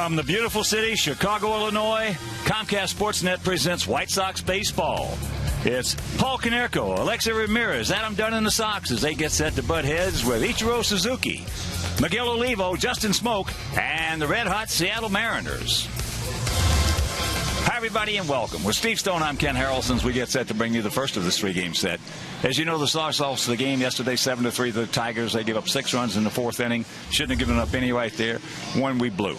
From the beautiful city, Chicago, Illinois, Comcast Sportsnet presents White Sox baseball. It's Paul Konerko, Alexei Ramirez, Adam Dunn and the Sox as they get set to butt heads with Ichiro Suzuki, Miguel Olivo, Justin Smoke, and the red-hot Seattle Mariners. Hi, everybody, and welcome. With Steve Stone, I'm Ken Harrelson as we get set to bring you the first of this three-game set. As you know, the Sox lost the game yesterday 7-3 to the Tigers. They gave up 6 runs in the fourth inning. Shouldn't have given up any right there. One we blew.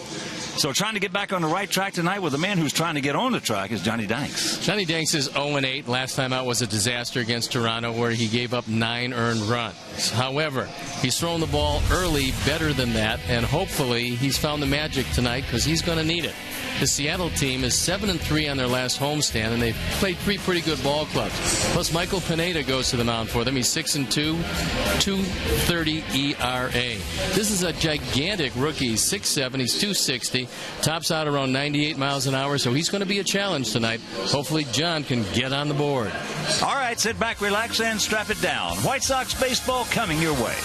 So trying to get back on the right track tonight with a man who's trying to get on the track is Johnny Danks. Johnny Danks is 0-8. Last time out was a disaster against Toronto where he gave up 9 earned runs. However, he's thrown the ball early better than that, and hopefully he's found the magic tonight because he's going to need it. The Seattle team is 7-3 on their last homestand, and they've played 3 pretty good ball clubs. Plus, Michael Pineda goes to the mound for them. He's 6-2, 2.30 ERA. This is a gigantic rookie. He's 6'7", he's 260, tops out around 98 miles an hour, so he's going to be a challenge tonight. Hopefully, John can get on the board. All right, sit back, relax, and strap it down. White Sox baseball coming your way.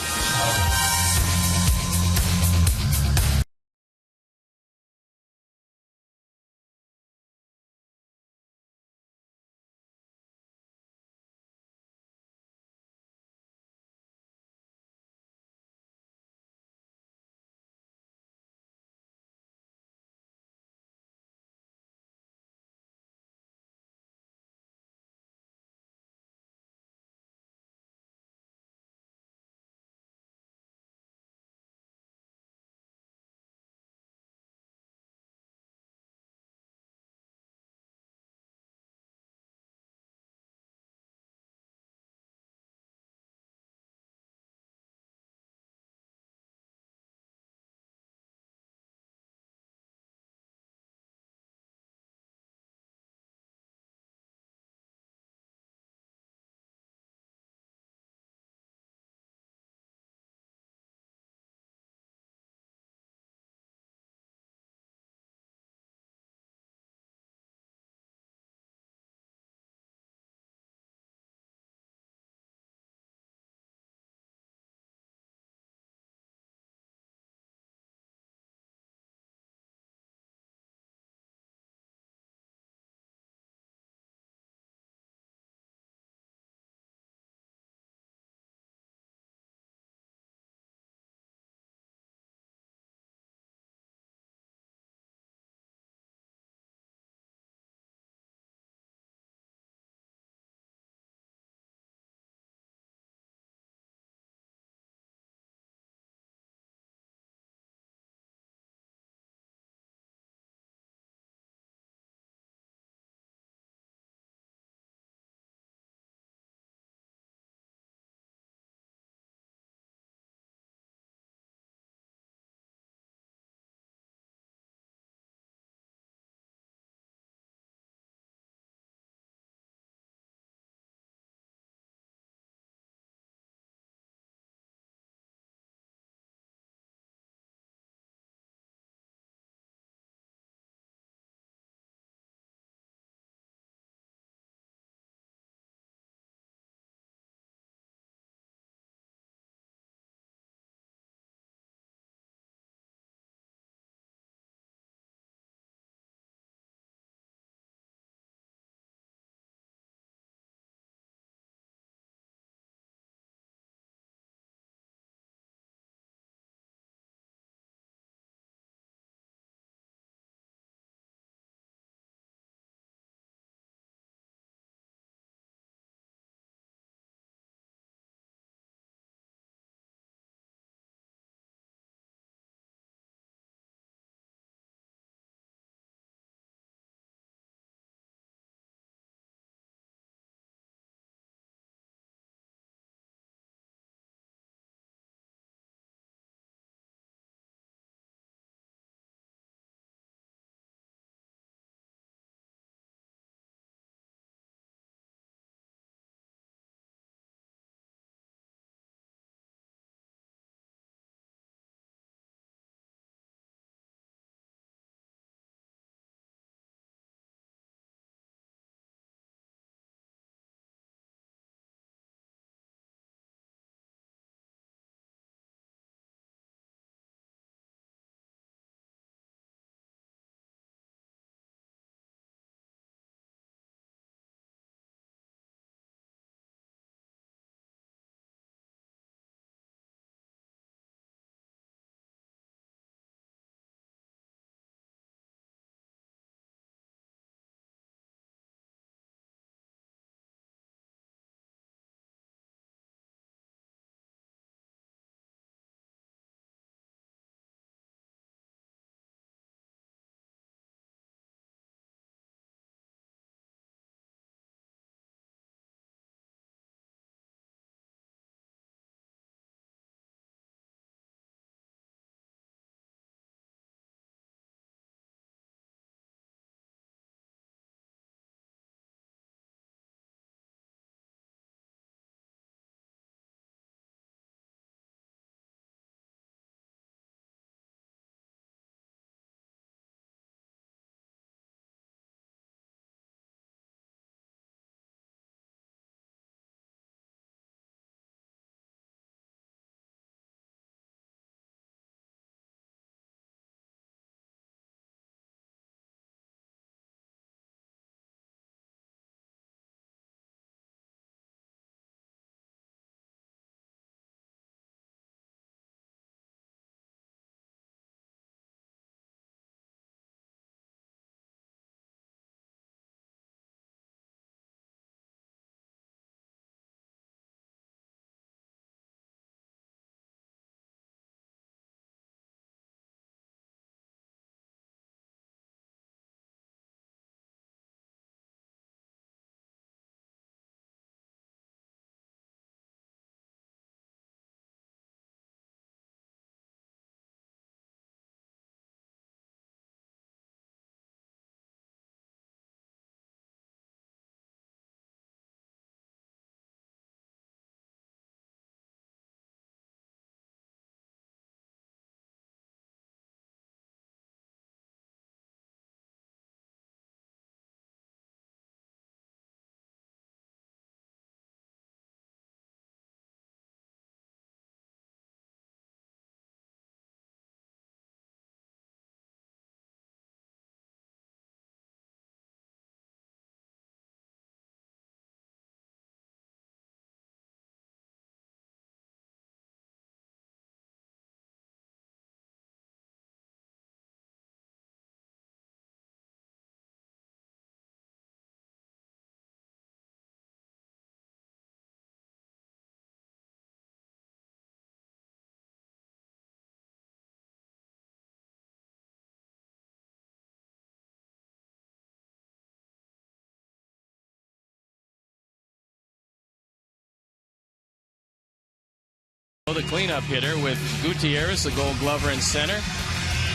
The cleanup hitter with Gutierrez, the Gold Glover in center,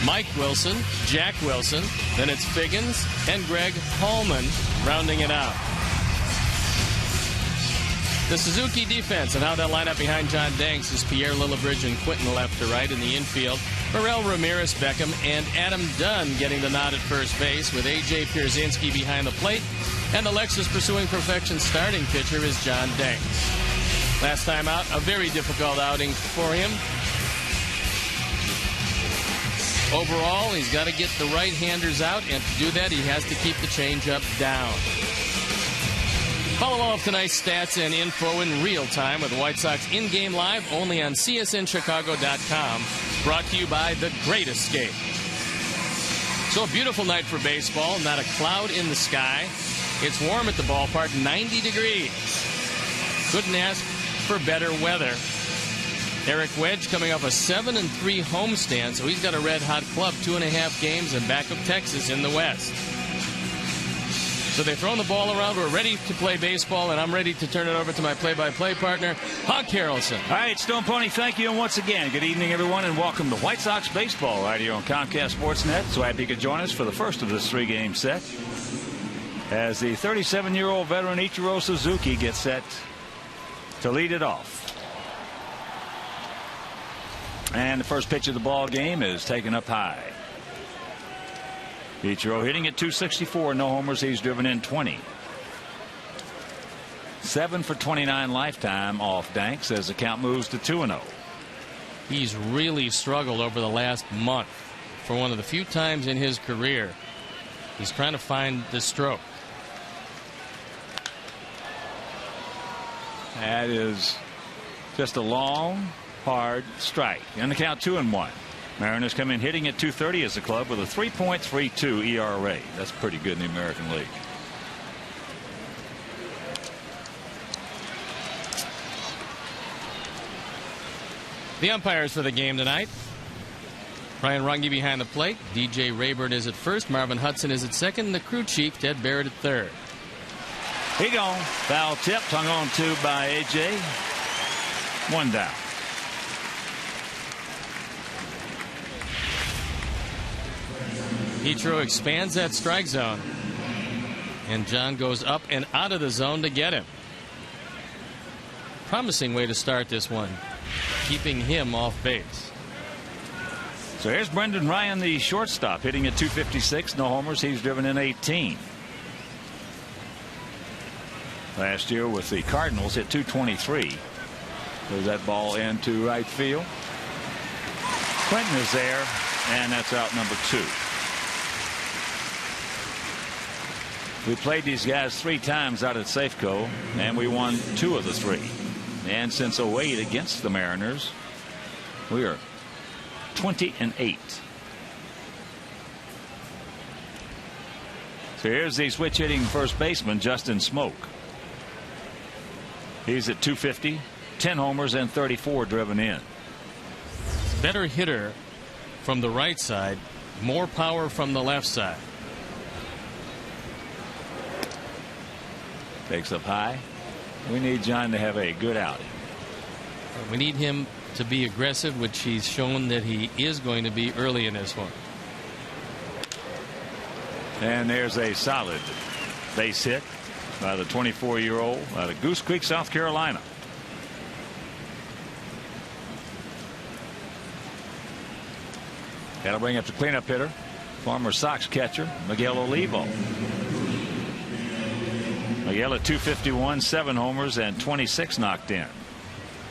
Mike Wilson, Jack Wilson, then it's Figgins and Greg Hallman rounding it out. The Suzuki defense and how they'll line up behind John Danks is Pierre Lillibridge and Quentin left to right in the infield. Morel Ramirez, Beckham, and Adam Dunn getting the nod at first base with A.J. Pierzynski behind the plate. And the Lexus Pursuing Perfection starting pitcher is John Danks. Last time out, a very difficult outing for him. Overall, he's got to get the right-handers out, and to do that, he has to keep the changeup down. Follow all of tonight's stats and info in real time with White Sox in-game live only on CSNChicago.com. Brought to you by The Great Escape. So a beautiful night for baseball. Not a cloud in the sky. It's warm at the ballpark, 90 degrees. Couldn't ask for better weather. Eric Wedge coming off a 7-3 homestand, so he's got a red-hot club, 2.5 games, and back of Texas in the West. So they've thrown the ball around. We're ready to play baseball, and I'm ready to turn it over to my play-by-play partner, Hawk Harrelson. All right, Stone Pony, thank you. And once again, good evening, everyone, and welcome to White Sox Baseball right here on Comcast Sportsnet. So happy you could join us for the first of this 3-game set as the 37-year-old veteran Ichiro Suzuki gets set to lead it off. And the first pitch of the ball game is taken up high. Ichiro hitting at .264, no homers. He's driven in 20. 7 for 29 lifetime off Danks as the count moves to 2-0. He's really struggled over the last month. For one of the few times in his career, he's trying to find the stroke. That is just a long, hard strike. And the count 2-1. Mariners come in hitting at .230 as a club with a 3.32 ERA. That's pretty good in the American League. The umpires for the game tonight: Brian Runge behind the plate, DJ Rayburn is at first, Marvin Hudson is at second, and the crew chief Ted Barrett at third. He gone. Foul tip, hung on to by A.J. One down. Ichiro expands that strike zone, and John goes up and out of the zone to get him. Promising way to start this one, keeping him off base. So here's Brendan Ryan, the shortstop, hitting at .256, no homers. He's driven in 18. Last year with the Cardinals hit .223. Goes that ball into right field. Quentin is there, and that's out number 2. We played these guys 3 times out at Safeco, and we won 2 of the 3. And since 08 against the Mariners, we are 20-8. So here's the switch hitting first baseman, Justin Smoke. He's at .250, 10 homers, and 34 driven in. Better hitter from the right side, more power from the left side. Takes up high. We need John to have a good outing. We need him to be aggressive, which he's shown that he is going to be early in this one. And there's a solid base hit by the 24-year-old out of Goose Creek, South Carolina. That'll bring up the cleanup hitter, former Sox catcher Miguel Olivo. Miguel at .251, 7 homers, and 26 knocked in.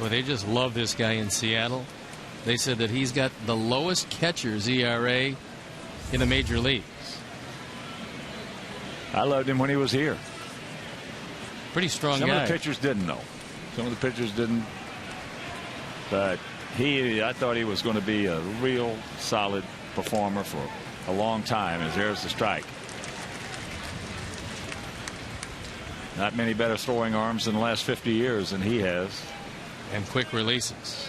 Well, they just love this guy in Seattle. They said that he's got the lowest catcher's ERA in the major leagues. I loved him when he was here. Pretty strong guy. Some of the pitchers didn't know. Some of the pitchers didn't. But I thought he was going to be a real solid performer for a long time. As there's the strike. Not many better throwing arms in the last 50 years than he has. And quick releases.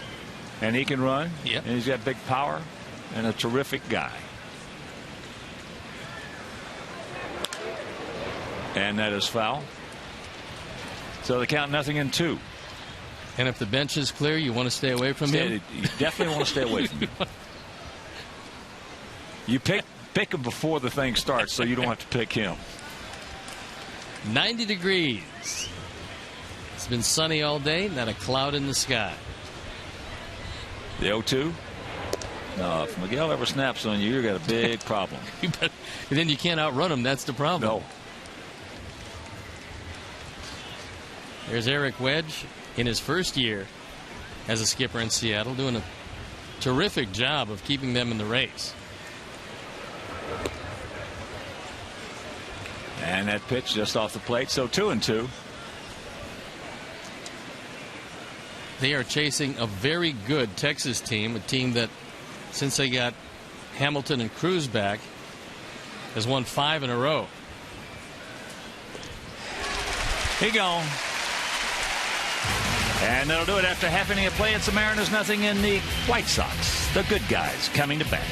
And he can run. Yep. And he's got big power and a terrific guy. And that is foul. So the count 0-2. And if the bench is clear, you want to stay away from him? You definitely want to stay away from him. You pick him before the thing starts so you don't have to pick him. 90 degrees. It's been sunny all day, not a cloud in the sky. The 0-2? No, if Miguel ever snaps on you, you've got a big problem. Then you can't outrun him. That's the problem. No. There's Eric Wedge in his first year as a skipper in Seattle, doing a terrific job of keeping them in the race. And that pitch just off the plate, so 2-2. They are chasing a very good Texas team, a team that, since they got Hamilton and Cruz back, has won 5 in a row. He gone. And that'll do it after half inning of play. It's the Mariners nothing in the White Sox. The good guys coming to bat.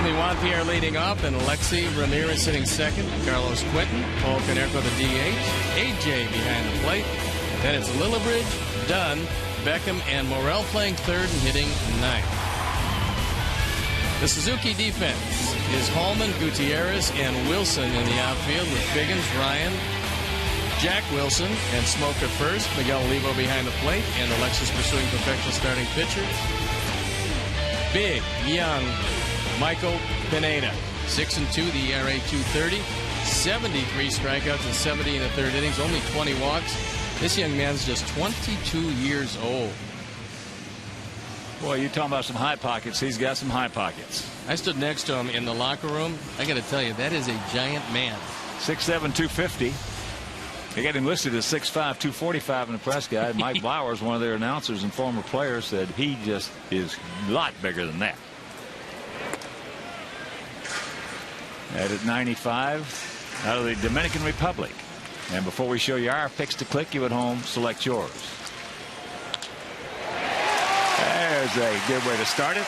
Juan-Pierre leading off, and Alexei Ramirez sitting second. Carlos Quentin, Paul Konerko the DH, AJ behind the plate. Then it's Lillibridge, Dunn, Beckham, and Morel playing third and hitting ninth. The Suzuki defense is Hallman, Gutierrez, and Wilson in the outfield with Biggins, Ryan, Jack Wilson, and Smoke at first. Miguel Olivo behind the plate, and Alexis pursuing perfection starting pitcher. Big, young Michael Pineda, 6-2, the ERA 2.30, 73 strikeouts and 70 in the third innings, only 20 walks. This young man's just 22 years old. Boy, you're talking about some high pockets. He's got some high pockets. I stood next to him in the locker room. I got to tell you, that is a giant man. 6'7", 250. They got him listed as 6'5", 245 in the press guide. Mike Bowers, one of their announcers and former players, said he just is a lot bigger than that. At 95, out of the Dominican Republic. And before we show you our picks to click, you at home, select yours. There's a good way to start it.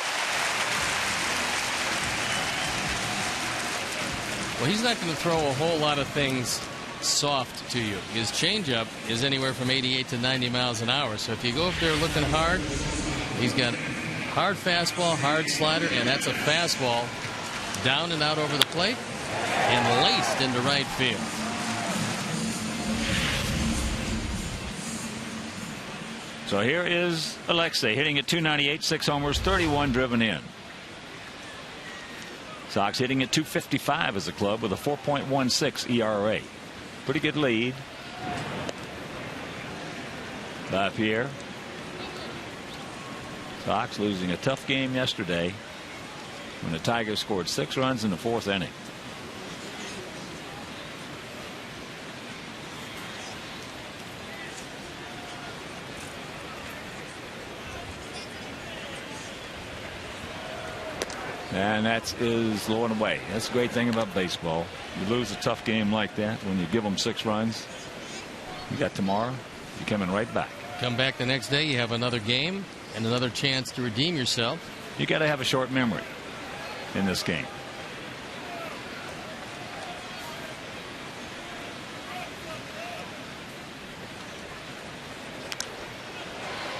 Well, he's not going to throw a whole lot of things soft to you. His changeup is anywhere from 88 to 90 miles an hour. So if you go up there looking hard, he's got hard fastball, hard slider, and that's a fastball down and out over the plate and laced into right field. So here is Alexei hitting at 298, 6 homers, 31 driven in. Sox hitting at 255 as a club with a 4.16 ERA. Pretty good lead by Pierre. Sox losing a tough game yesterday when the Tigers scored 6 runs in the 4th inning. And that is low and away. That's the great thing about baseball. You lose a tough game like that when you give them 6 runs. You got tomorrow. You're coming right back. Come back the next day. You have another game and another chance to redeem yourself. You got to have a short memory in this game.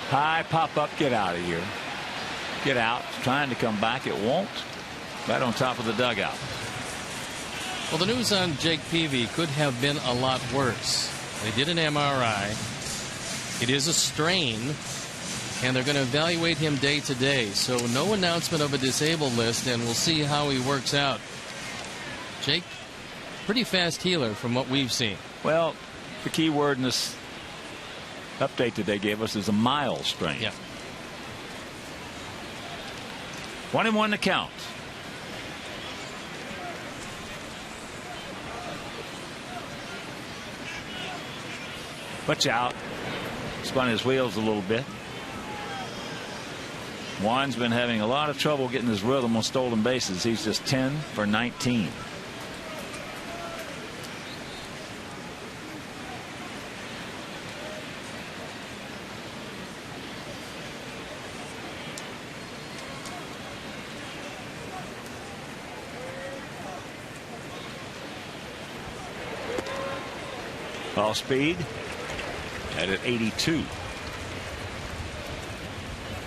High pop up, get out of here. Get out. Trying to come back. It won't. Right on top of the dugout. Well, the news on Jake Peavy could have been a lot worse. They did an MRI. It is a strain, and they're going to evaluate him day to day. So no announcement of a disabled list, and we'll see how he works out. Jake, pretty fast healer from what we've seen. Well, the key word in this update that they gave us is a mild strain. Yeah. 1-1 to count. Butch out. Spun his wheels a little bit. Juan's been having a lot of trouble getting his rhythm on stolen bases. He's just 10 for 19. Ball speed at 82.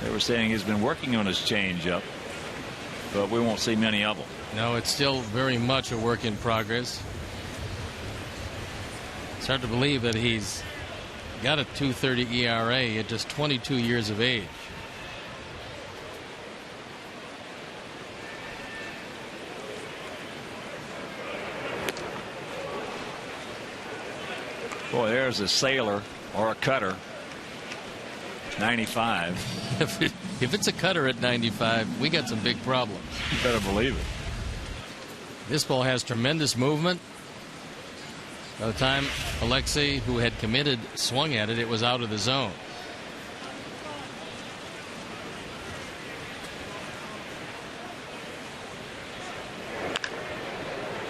They were saying he's been working on his changeup, but we won't see many of them. No, it's still very much a work in progress. It's hard to believe that he's got a 2.30 ERA at just 22 years of age. Boy, there's a sailor or a cutter. 95. If it's a cutter at 95, we got some big problems. You better believe it. This ball has tremendous movement. By the time Alexei, who had committed, swung at it, it was out of the zone.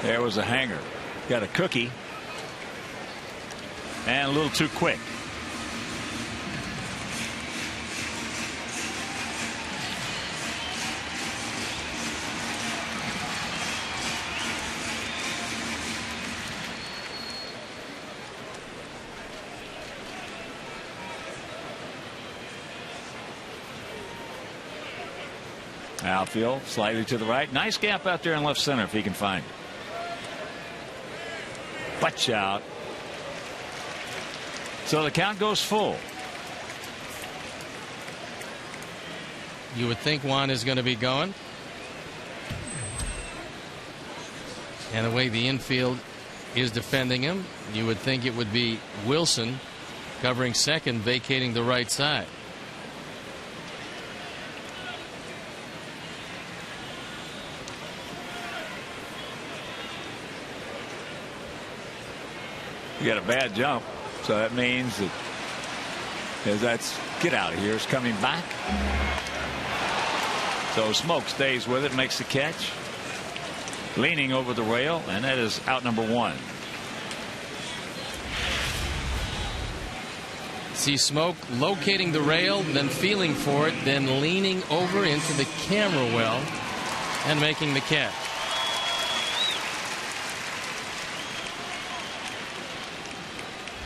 There was a hanger. Got a cookie. And a little too quick. Outfield slightly to the right. Nice gap out there in left center if he can find it. Butch out. So the count goes full. You would think Juan is going to be going. And the way the infield is defending him, you would think it would be Wilson covering second, vacating the right side. You got a bad jump, so that means that as that's get out of here is coming back. So Smoke stays with it, makes the catch, leaning over the rail, and that is out number one. See Smoke locating the rail, then feeling for it, then leaning over into the camera well and making the catch.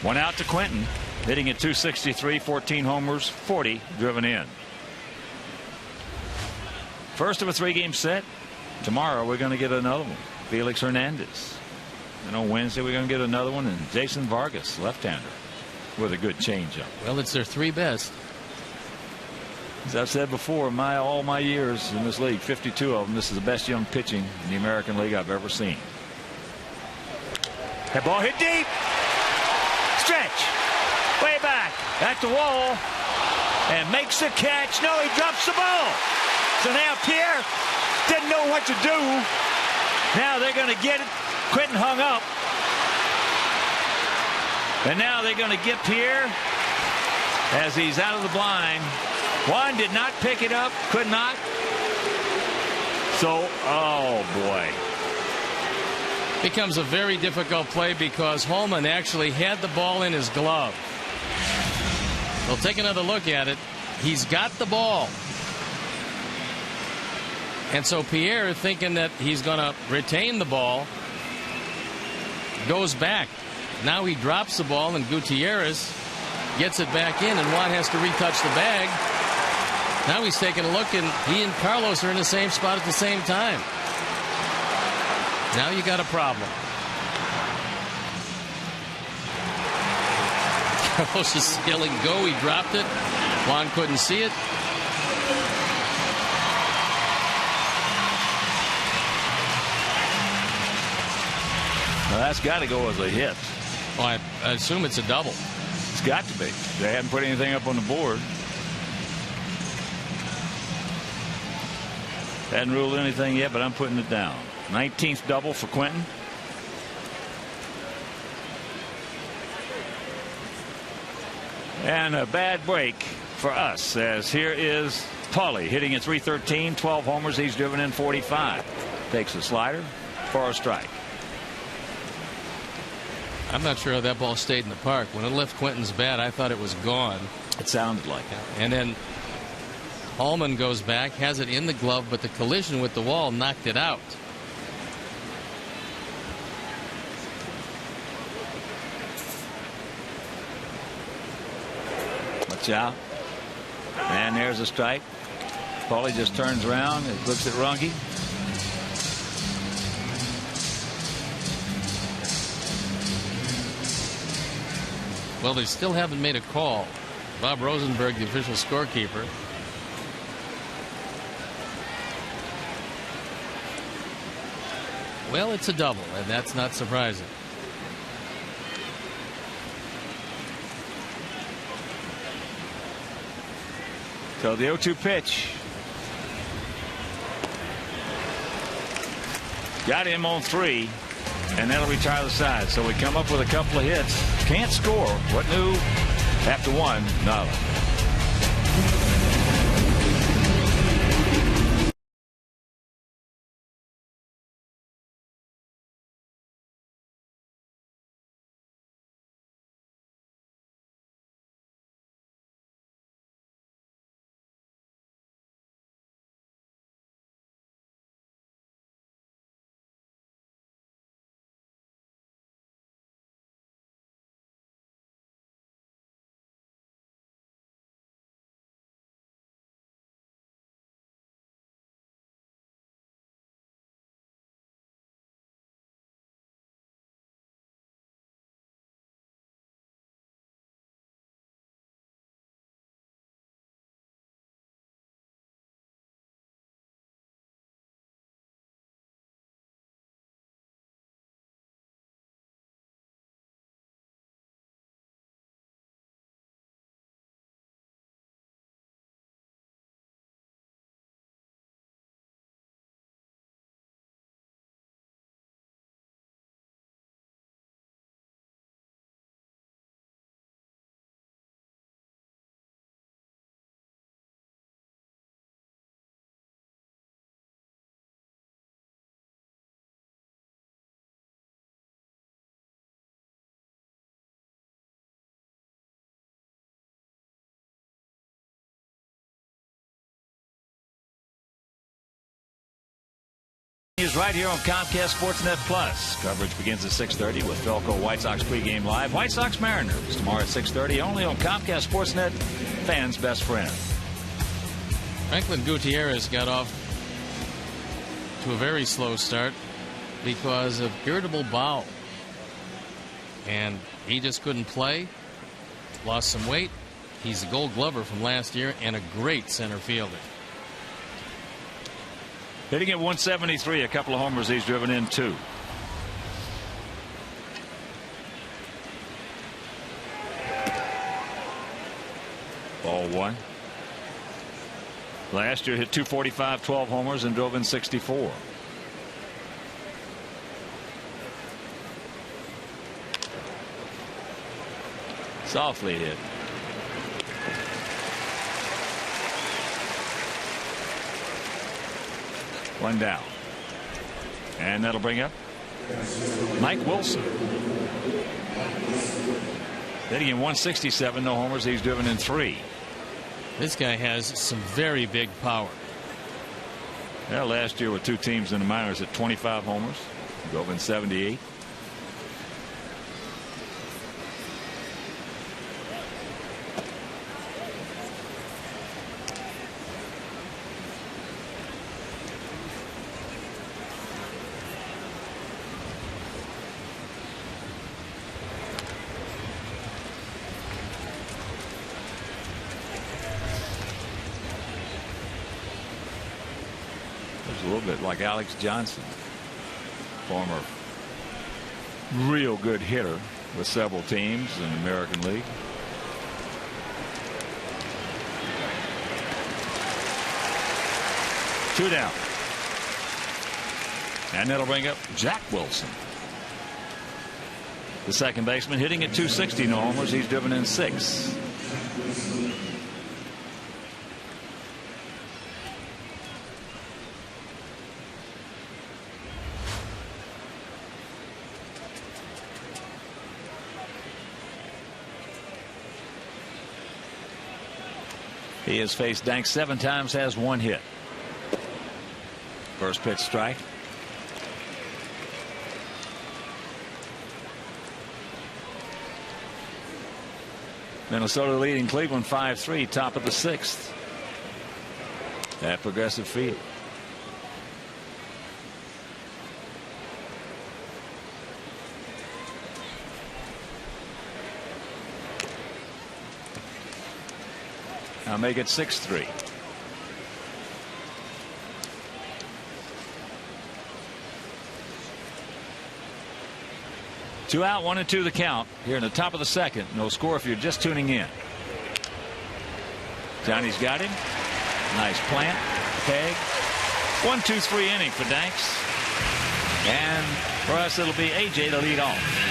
One out to Quentin, hitting at 263, 14 homers, 40 driven in. First of a 3-game set. Tomorrow we're going to get another one. Felix Hernandez. And on Wednesday we're going to get another one, and Jason Vargas, left-hander, with a good changeup. Well, it's their 3 best. As I've said before, all my years in this league, 52 of them, this is the best young pitching in the American League I've ever seen. That ball hit deep. Stretch. Way back. At the wall. And makes the catch. No, he drops the ball. So now Pierre didn't know what to do. Now they're going to get it. Quentin hung up. And now they're going to get Pierre as he's out of the blind. Juan did not pick it up. Could not. So, oh boy. Becomes a very difficult play because Holman actually had the ball in his glove. We'll take another look at it. He's got the ball. And so Pierre, thinking that he's going to retain the ball, goes back. Now he drops the ball, and Gutierrez gets it back in, and Juan has to retouch the bag. Now he's taking a look, and he and Carlos are in the same spot at the same time. Now you got a problem. Carlos is yelling, go. He dropped it. Juan couldn't see it. Now that's got to go as a hit. Well, I assume it's a double. It's got to be. They haven't put anything up on the board. Hadn't ruled anything yet, but I'm putting it down. 19th double for Quentin. And a bad break for us, as here is Paulie hitting at .313, 12 homers. He's driven in 45. Takes a slider for a strike. I'm not sure how that ball stayed in the park. When it left Quentin's bat, I thought it was gone. It sounded like it. And then Holman goes back, has it in the glove, but the collision with the wall knocked it out. Watch out. And there's a strike. Paulie just turns around and looks at Runge. Well, they still haven't made a call. Bob Rosenberg, the official scorekeeper. Well, it's a double, and that's not surprising. So the 0-2 pitch. Got him on 3, and that'll retire the side. So we come up with a couple of hits. Can't score. What new? After 1, no. Is right here on Comcast Sportsnet Plus. Coverage begins at 6:30 with Philco White Sox pregame live. White Sox Mariners tomorrow at 6:30 only on Comcast Sportsnet, fans' best friend. Franklin Gutierrez got off to a very slow start because of irritable bowel. And he just couldn't play. Lost some weight. He's a Gold Glover from last year and a great center fielder. Hitting at 173, a couple of homers. He's driven in 2. Ball 1. Last year hit 245, 12 homers, and drove in 64. Softly hit. One down. And that'll bring up Mike Wilson. Hitting in 167, no homers. He's driven in 3. This guy has some very big power. Yeah, last year with 2 teams in the minors at 25 homers. Drove in 78. A little bit like Alex Johnson, former real good hitter with several teams in the American League. Two down. And that'll bring up Jack Wilson, the second baseman, hitting at 260, no homers. He's driven in 6. He has faced Dank 7 times, has 1 hit. First pitch strike. Minnesota leading Cleveland 5-3, top of the 6th at Progressive Field. Now make it 6-3. Two out, 1-2 the count here in the top of the 2nd. No score if you're just tuning in. Johnny's got him. Nice plant. Peg. 1-2-3 inning for Danks. And for us it'll be AJ to lead off.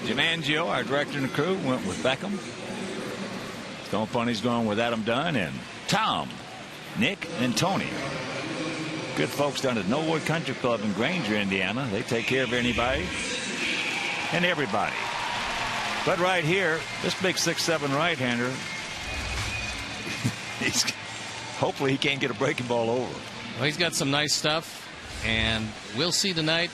Jim Angio, our director and the crew, went with Beckham. Stone Funny's going with Adam Dunn, and Tom, Nick, and Tony. Good folks down at Knollwood Country Club in Granger, Indiana. They take care of anybody and everybody. But right here, this big 6'7" right-hander, hopefully he can't get a breaking ball over. Well, he's got some nice stuff, and we'll see tonight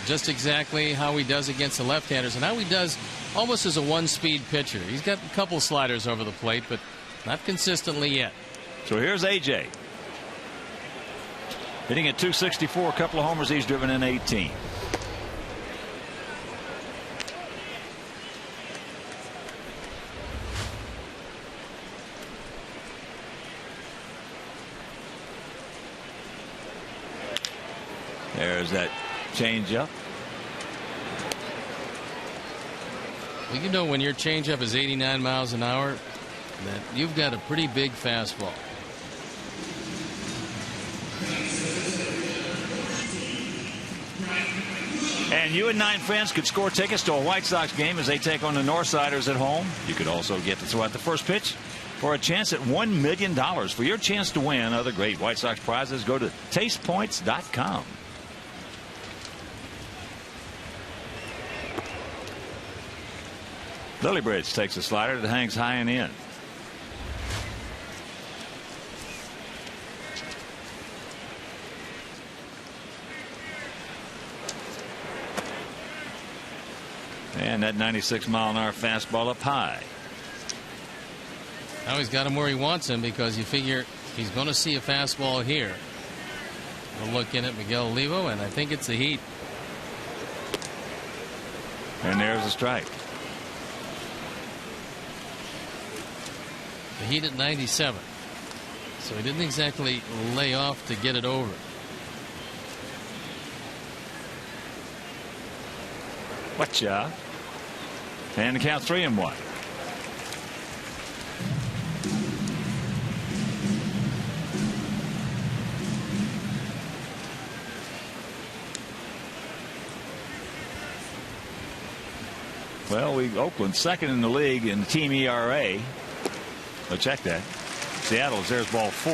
just exactly how he does against the left-handers and how he does almost as a one-speed pitcher. He's got a couple sliders over the plate, but not consistently yet. So here's AJ. Hitting at 264, a couple of homers. He's driven in 18. There's that changeup. Well, you know, when your changeup is 89 miles an hour, that you've got a pretty big fastball. And you and 9 friends could score tickets to a White Sox game as they take on the Northsiders at home. You could also get to throw out the first pitch for a chance at $1 million. For your chance to win other great White Sox prizes, go to tastepoints.com. Lilliebridge takes a slider that hangs high and in. And that 96-mile-an-hour fastball up high. Now he's got him where he wants him, because you figure he's going to see a fastball here. We'll look in at Miguel Olivo, and I think it's the heat. And there's a strike. The heat at 97. So he didn't exactly lay off to get it over. Whatcha? And the count 3-1. Well, Oakland second in the league in team ERA. Well, check that. Seattle's there's ball 4.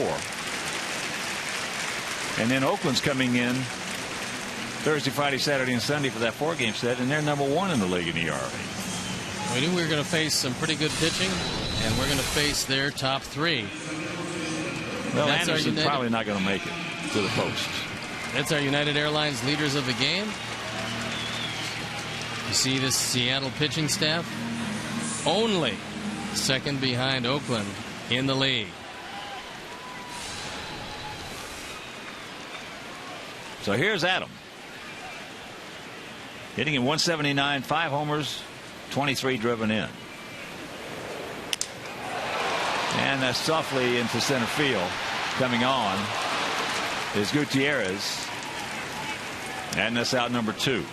And then Oakland's coming in Thursday, Friday, Saturday, and Sunday for that 4-game set, and they're number 1 in the league in ERA. We knew we were going to face some pretty good pitching, and we're going to face their top 3. Well, Anderson's probably not going to make it to the post. That's our United Airlines leaders of the game. You see this Seattle pitching staff? Only second behind Oakland in the league. So here's Adam. Hitting at 179, 5 homers, 23 driven in. And that's softly into center field. Coming on is Gutierrez. And that's out number 2.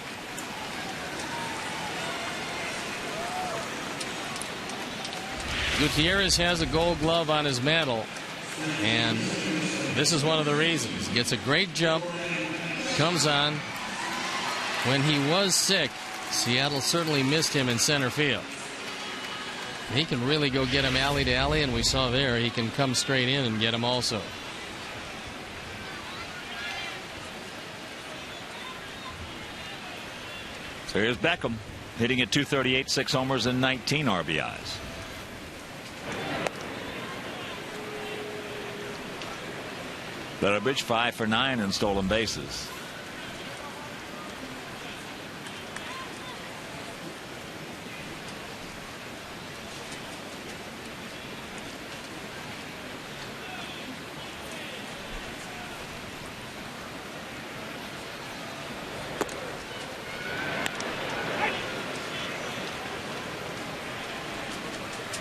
Gutierrez has a Gold Glove on his mantle, and this is one of the reasons. He gets a great jump, comes on. When he was sick, Seattle certainly missed him in center field. He can really go get him alley to alley, and we saw there he can come straight in and get him also. So here's Beckham hitting at 238, 6 homers and 19 RBIs. Lilliebridge 5 for 9 in stolen bases.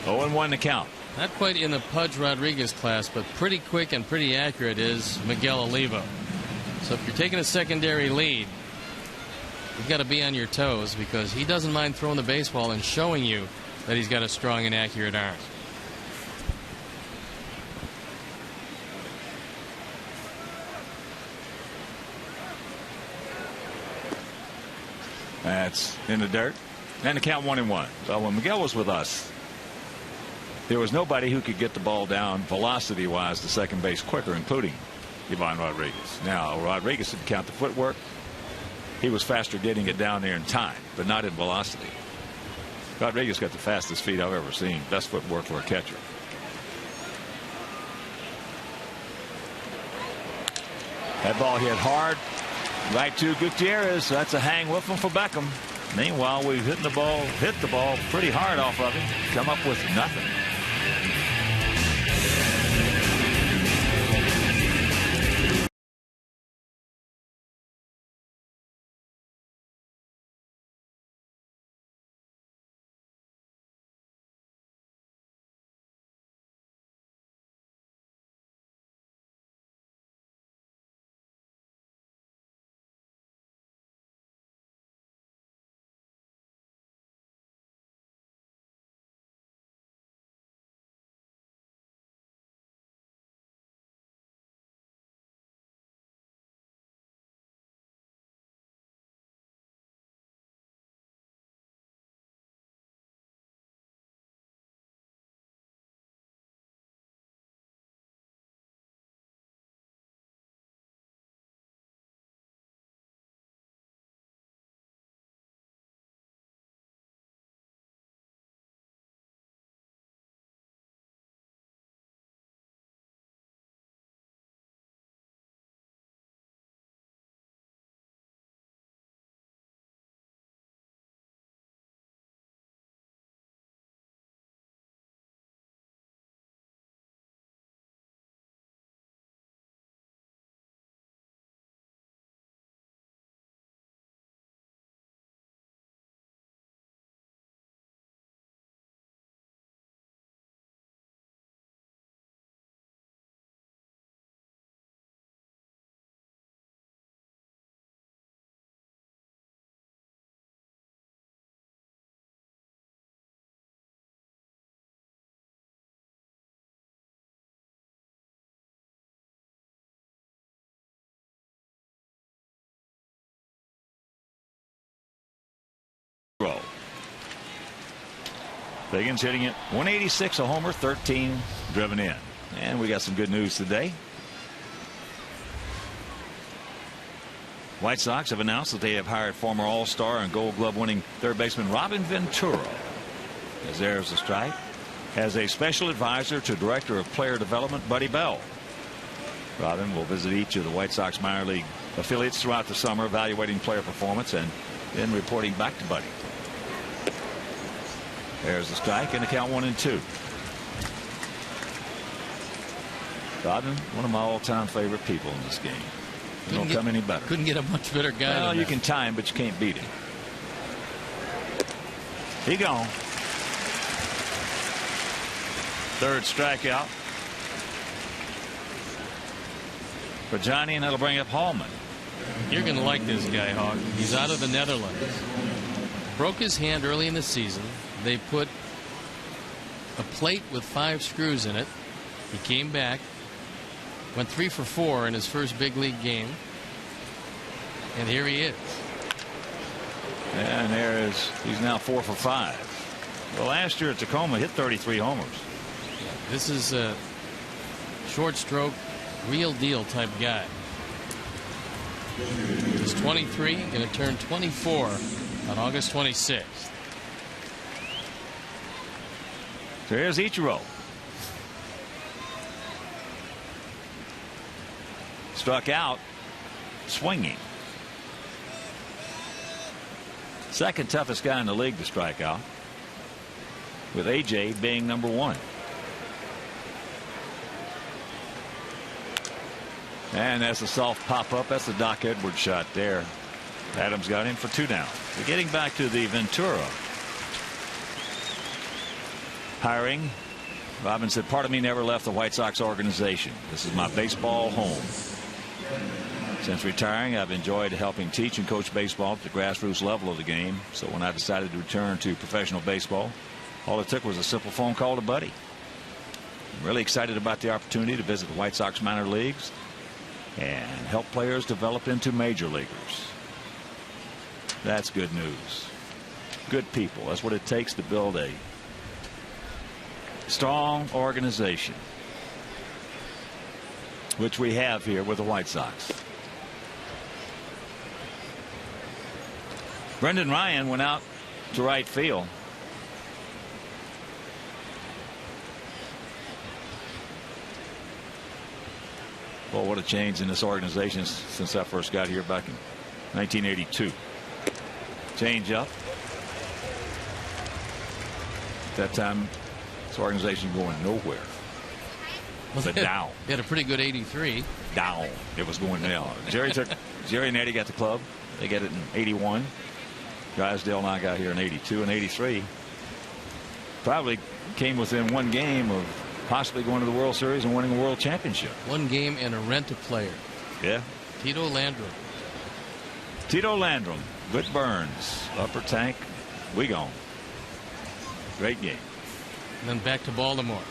Oh, and 1 to count. Not quite in the Pudge Rodriguez class, but pretty quick and pretty accurate is Miguel Olivo. So if you're taking a secondary lead, you've got to be on your toes, because he doesn't mind throwing the baseball and showing you that he's got a strong and accurate arm. That's in the dirt. And the count 1-1. So when Miguel was with us, there was nobody who could get the ball down velocity-wise to second base quicker, including Ivan Rodriguez. Now, Rodriguez didn't count the footwork. He was faster getting it down there in time, but not in velocity. Rodriguez got the fastest feet I've ever seen. Best footwork for a catcher. That ball hit hard right to Gutierrez. That's a hang with him for Beckham. Meanwhile, we've hit the ball pretty hard off of him. Come up with nothing. row. Biggins hitting it 186, a homer, 13 driven in. And we got some good news today. White Sox have announced that they have hired former All-Star and Gold Glove winning third baseman Robin Ventura, as there's a strike, as a special advisor to Director of Player Development Buddy Bell. Robin will visit each of the White Sox minor league affiliates throughout the summer, evaluating player performance and then reporting back to Buddy. There's the strike, and the count 1-2. Robin, one of my all-time favorite people in this game. Don't come any better. Couldn't get a much better guy. Well, you can tie him, but you can't beat him. He gone. Third strikeout for Johnny, and that'll bring up Hallman. You're going to like this guy, Hawk. He's out of the Netherlands. Broke his hand early in the season. They put a plate with 5 screws in it. He came back, went 3 for 4 in his first big league game, and here he is. And he's now 4 for 5. Well, last year at Tacoma, hit 33 homers. This is a short stroke, real deal type guy. He's 23, going to turn 24 on August 26th. So here's Ichiro. Struck out swinging. Second toughest guy in the league to strike out, with AJ being number 1. And that's a soft pop up. That's the Doc Edwards shot there. Adams got him for 2 down. We're getting back to the Ventura hiring. Robin said, "Part of me never left the White Sox organization. This is my baseball home. Since retiring, I've enjoyed helping teach and coach baseball at the grassroots level of the game. So when I decided to return to professional baseball, all it took was a simple phone call to Buddy. I'm really excited about the opportunity to visit the White Sox minor leagues and help players develop into major leaguers." That's good news. Good people. That's what it takes to build a strong organization, which we have here with the White Sox. Brendan Ryan went out to right field. Well, what a change in this organization since I first got here back in 1982. Change up. At that time, this organization going nowhere. But down. They had a pretty good 83. Down. It was going down. Jerry and Eddie got the club. They get it in 81. Drysdale and I got here in 82 and 83. Probably came within 1 game of possibly going to the World Series and winning a World Championship. 1 game and a rent-a-player. Yeah. Tito Landrum. Tito Landrum. Good burns. Upper tank. We gone. Great game. And then back to Baltimore.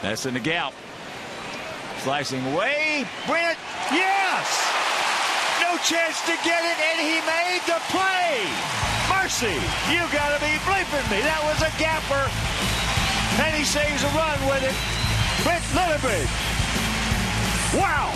That's in the gap. Slicing away. Brent. Yes! No chance to get it, and he made the play. Mercy. You got to be bleeping me. That was a gapper. And he saves a run with it. Brent Litterbridge. Wow.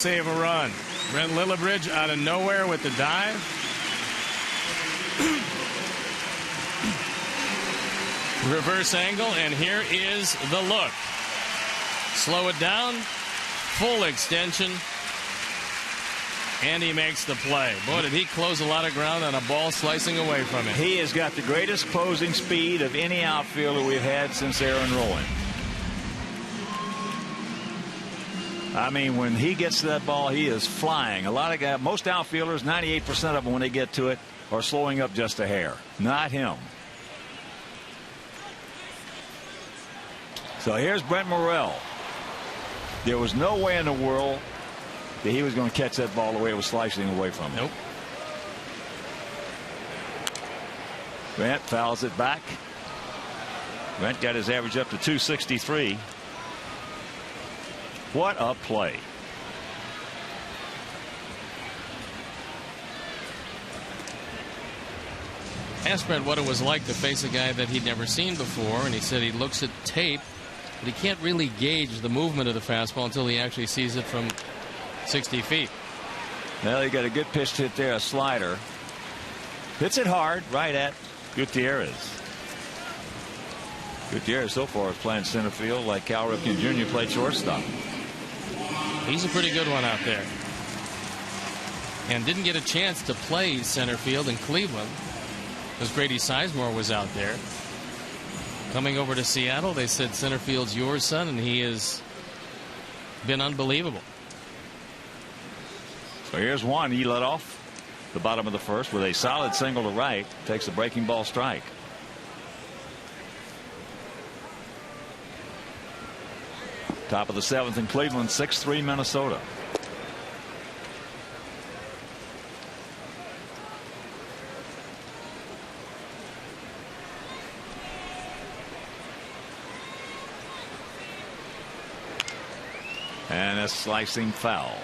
Save a run. Brent Lillibridge out of nowhere with the dive. Reverse angle, and here is the look. Slow it down. Full extension. And he makes the play. Boy, did he close a lot of ground on a ball slicing away from him. He has got the greatest closing speed of any outfielder we've had since Aaron Rowand. I mean, when he gets to that ball, he is flying. A lot of guys, most outfielders, 98% of them, when they get to it, are slowing up just a hair. Not him. So here's Brent Morel. There was no way in the world that he was going to catch that ball the way it was slicing away from him. Nope. Brent fouls it back. Brent got his average up to 263. What a play. Asked Brent what it was like to face a guy that he'd never seen before, and he said he looks at tape, but he can't really gauge the movement of the fastball until he actually sees it from 60 feet. Well, he got a good pitch hit there, a slider. Hits it hard right at Gutierrez. Gutierrez so far is playing center field like Cal Ripken Jr. played shortstop. He's a pretty good one out there. And didn't get a chance to play center field in Cleveland because Grady Sizemore was out there. Coming over to Seattle, they said center field's yours, son, and he has been unbelievable. So here's one. He led off the bottom of the first with a solid single to right. Takes a breaking ball strike. Top of the seventh in Cleveland, 6-3 Minnesota. And a slicing foul.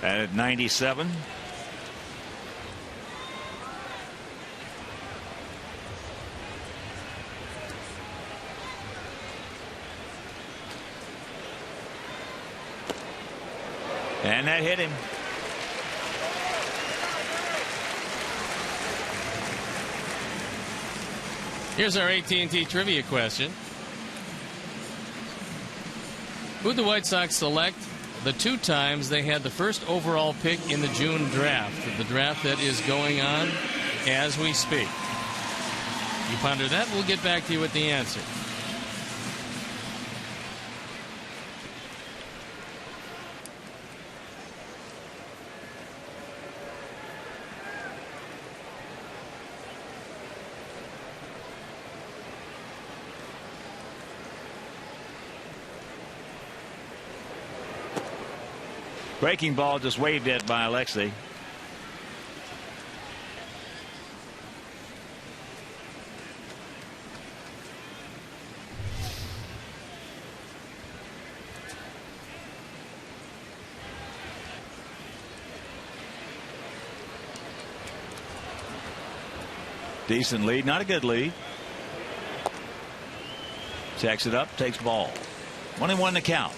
And at 97. And that hit him. Here's our AT&T trivia question. Who'd the White Sox select the two times they had the first overall pick in the June draft, the draft that is going on as we speak? You ponder that, we'll get back to you with the answer. Breaking ball just waved at by Alexei. Decent lead, not a good lead. Checks it up, takes ball. 1-1 to count.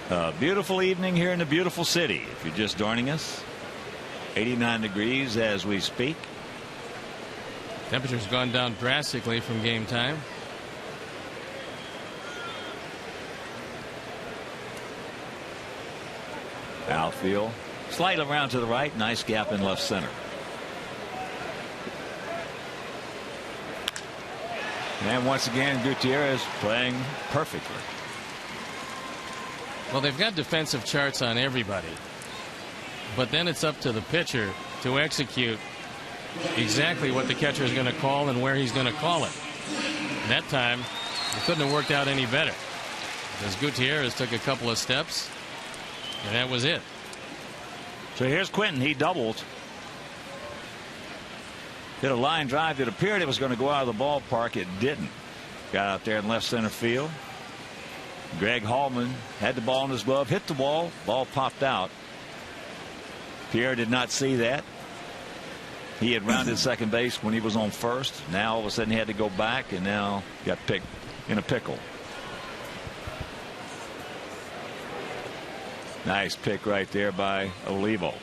A beautiful evening here in the beautiful city. If you're just joining us, 89 degrees as we speak. Temperature's gone down drastically from game time. Outfield, slightly around to the right, nice gap in left center. And once again, Gutierrez playing perfectly. Well, they've got defensive charts on everybody, but then it's up to the pitcher to execute exactly what the catcher is going to call and where he's going to call it. That time, it couldn't have worked out any better, because Gutierrez took a couple of steps, and that was it. So here's Quinton. He doubled. Hit a line drive that appeared it was going to go out of the ballpark. It didn't. Got out there in left center field. Greg Hallman had the ball in his glove, hit the wall. Ball popped out. Pierre did not see that. He had rounded second base when he was on first. Now all of a sudden he had to go back, and now got picked in a pickle. Nice pick right there by Olivo.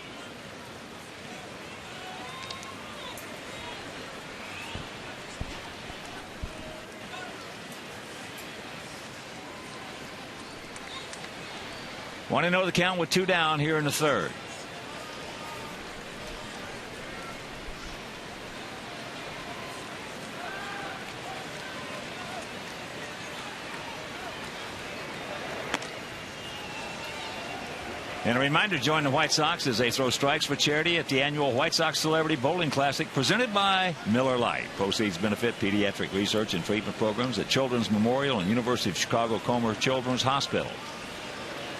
Want to know the count with 2 down here in the third. And a reminder, join the White Sox as they throw strikes for charity at the annual White Sox Celebrity Bowling Classic presented by Miller Lite. Proceeds benefit pediatric research and treatment programs at Children's Memorial and University of Chicago Comer Children's Hospital.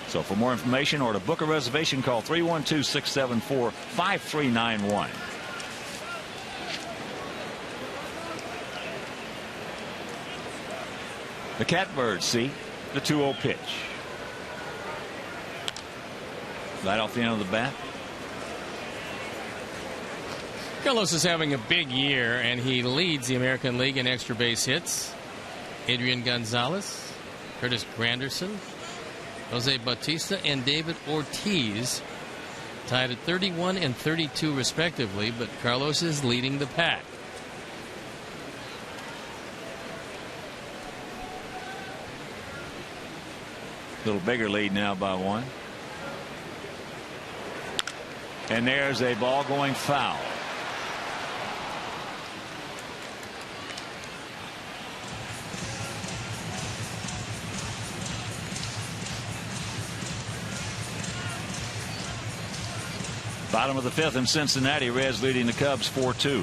So for more information or to book a reservation, call 312-674-5391. The Catbirds see the 2-0 pitch. Right off the end of the bat. Carlos is having a big year, and he leads the American League in extra base hits. Adrian Gonzalez, Curtis Granderson, Jose Bautista, and David Ortiz tied at 31 and 32 respectively, but Carlos is leading the pack. A little bigger lead now by 1. And there's a ball going foul. Bottom of the 5th in Cincinnati. Reds leading the Cubs 4-2.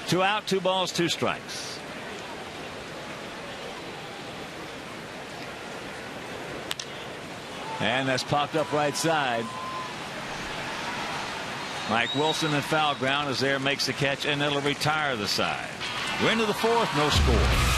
Two out, 2 balls, 2 strikes. And that's popped up right side. Mike Wilson in foul ground is there, makes the catch, and it'll retire the side. We're into the 4th, no score.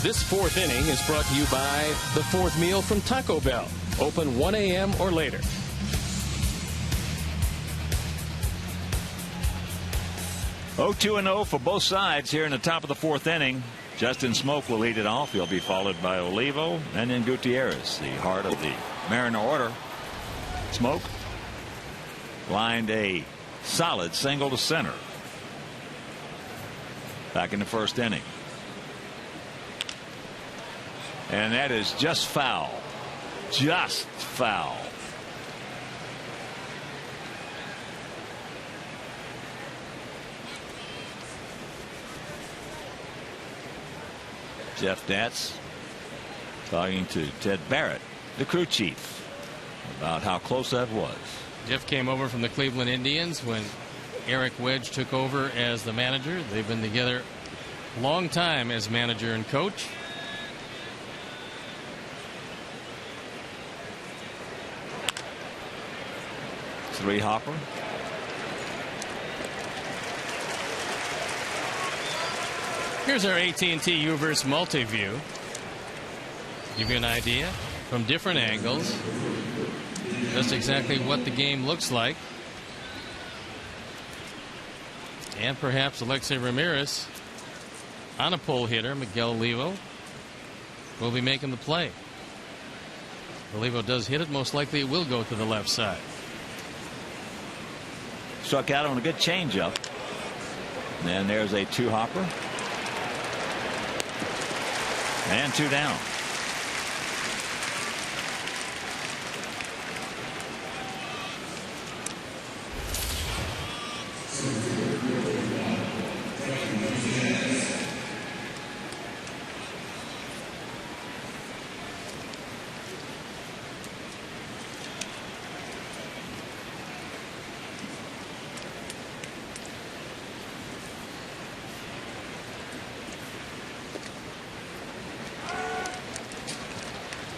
This 4th inning is brought to you by the 4th meal from Taco Bell. Open 1 a.m. or later. 0-2-0 for both sides here in the top of the fourth inning. Justin Smoak will lead it off. He'll be followed by Olivo and then Gutierrez, the heart of the Mariner order. Smoak lined a solid single to center back in the first inning. And that is just foul. Just foul. Jeff Datz talking to Ted Barrett, the crew chief, about how close that was. Jeff came over from the Cleveland Indians when Eric Wedge took over as the manager. They've been together a long time as manager and coach. Three hopper. Here's our AT&T UVerse multi-view. Give you an idea from different angles just exactly what the game looks like. And perhaps Alexei Ramirez on a pull hitter, Miguel Olivo, will be making the play. Olivo does hit it. Most likely it will go to the left side. Struck out on a good changeup. And then there's a two hopper. And two down.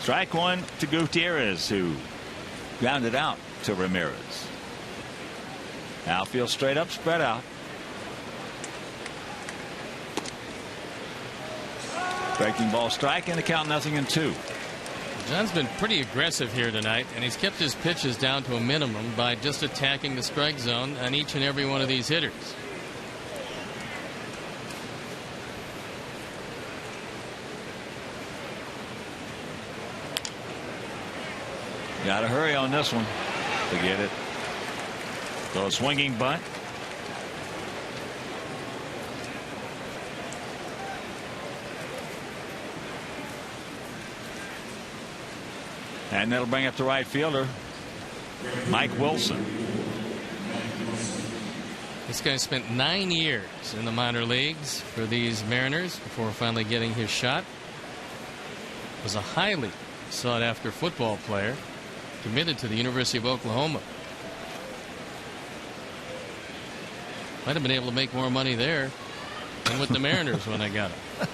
Strike one to Gutierrez, who grounded out to Ramirez. Outfield straight up, spread out. Breaking ball strike, and the count 0-2. John's been pretty aggressive here tonight, and he's kept his pitches down to a minimum by just attacking the strike zone on each and every one of these hitters. Got to hurry on this one to get it. So a swinging bunt. And that'll bring up the right fielder, Mike Wilson. This guy spent 9 years in the minor leagues for these Mariners before finally getting his shot. Was a highly sought after football player, committed to the University of Oklahoma. Might have been able to make more money there than with the Mariners when I got him.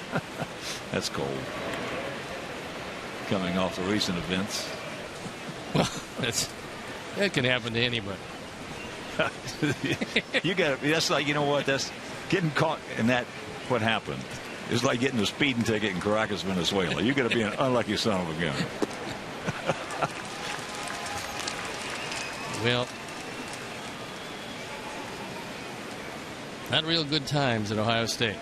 That's cold. Coming off the recent events. Well, that can happen to anybody. You got that's like, you know what, that's getting caught in that. What happened is like getting a speeding ticket in Caracas, Venezuela. You got to be an unlucky son of a gun. Well, not real good times at Ohio State.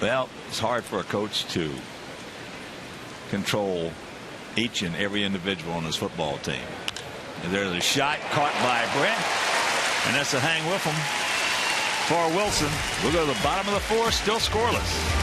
Well, it's hard for a coach to control each and every individual on his football team. And there's a shot caught by Brent, and that's a hang with him for Wilson. We'll go to the bottom of the fourth, still scoreless.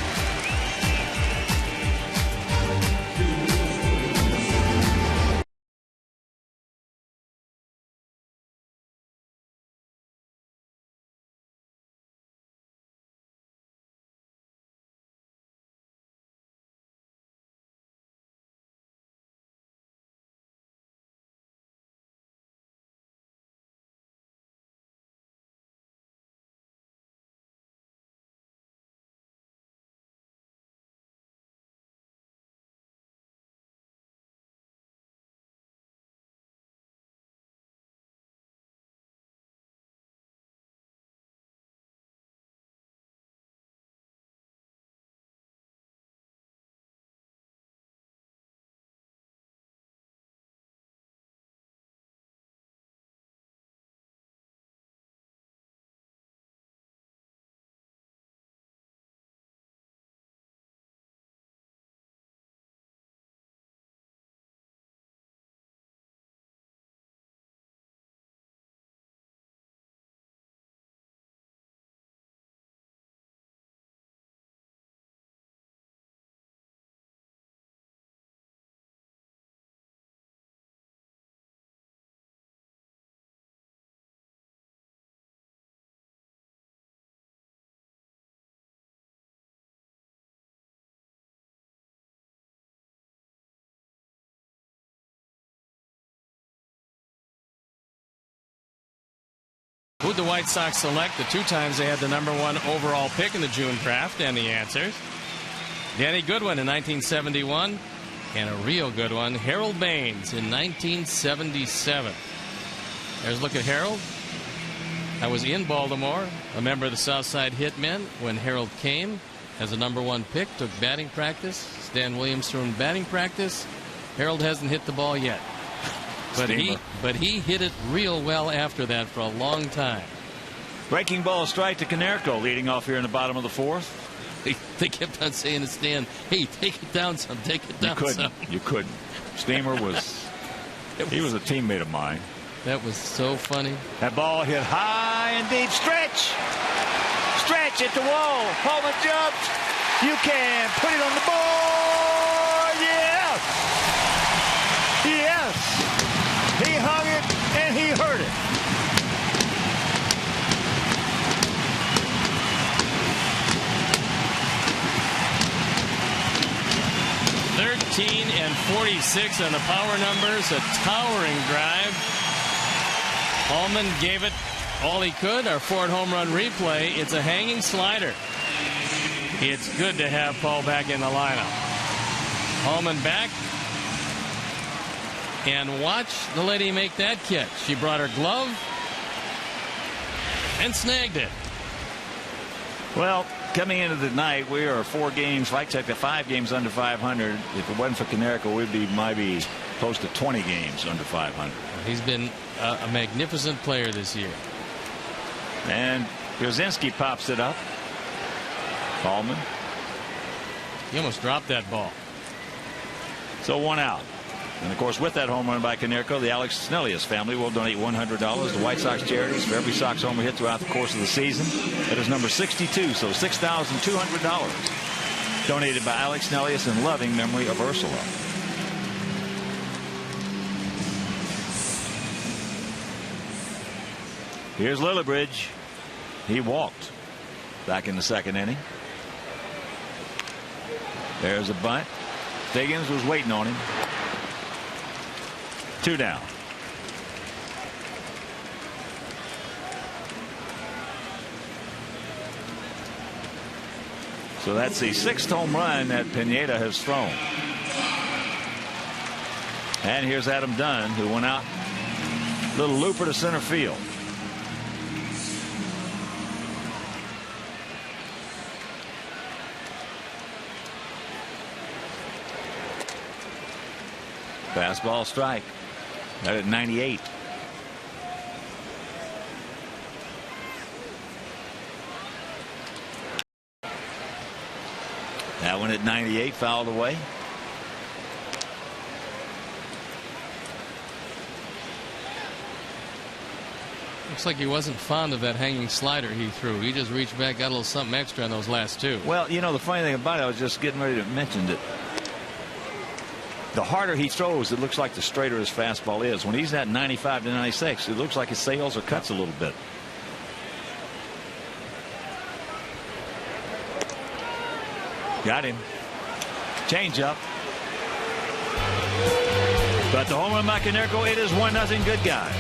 Who'd the White Sox select the 2 times they had the #1 overall pick in the June draft? And the answers: Danny Goodwin in 1971, and a real good one, Harold Baines in 1977. There's a look at Harold. I was in Baltimore, a member of the Southside Hitmen, when Harold came as a #1 pick, took batting practice. Stan Williams threw in batting practice. Harold hasn't hit the ball yet. But he hit it real well after that for a long time. Breaking ball strike to Konerko, leading off here in the bottom of the 4th. They kept on saying to Stan, "Hey, take it down some, take it down some." You couldn't. Steamer was he was a teammate of mine. That was so funny. That ball hit high and deep. Stretch at the wall. Holman jumps. You can put it on the board. Yes. He hung it and he hurt it. .46 on the power numbers. A towering drive. Holman gave it all he could. Our Ford home run replay. It's a hanging slider. It's good to have Paul back in the lineup. Holman back. And watch the lady make that catch. She brought her glove and snagged it. Well, coming into the night, we are 4 games, like check, 5 games under 500. If it wasn't for Konerko, we'd be maybe close to 20 games under 500. He's been a magnificent player this year. And Brzezinski pops it up. Holman. He almost dropped that ball. So 1 out. And of course, with that home run by Konerko, the Alex Snellius family will donate $100 to White Sox charities for every Sox homer hit throughout the course of the season. That is number 62, so $6,200 donated by Alex Snellius in loving memory of Ursula. Here's Lillibridge. He walked back in the 2nd inning. There's a bunt. Figgins was waiting on him. 2 down. So that's the 6th home run that Pineda has thrown. And here's Adam Dunn, who went out little looper to center field. Fastball strike. That at 98. That one at 98, fouled away. Looks like he wasn't fond of that hanging slider he threw. He just reached back, got a little something extra on those last 2. Well, you know, the funny thing about it, I was just getting ready to mention that the harder he throws, it looks like the straighter his fastball is. When he's at 95 to 96, it looks like his sails or cuts a little bit. Got him. Change up. But the home run by Konerko, it is 1-0 good guys.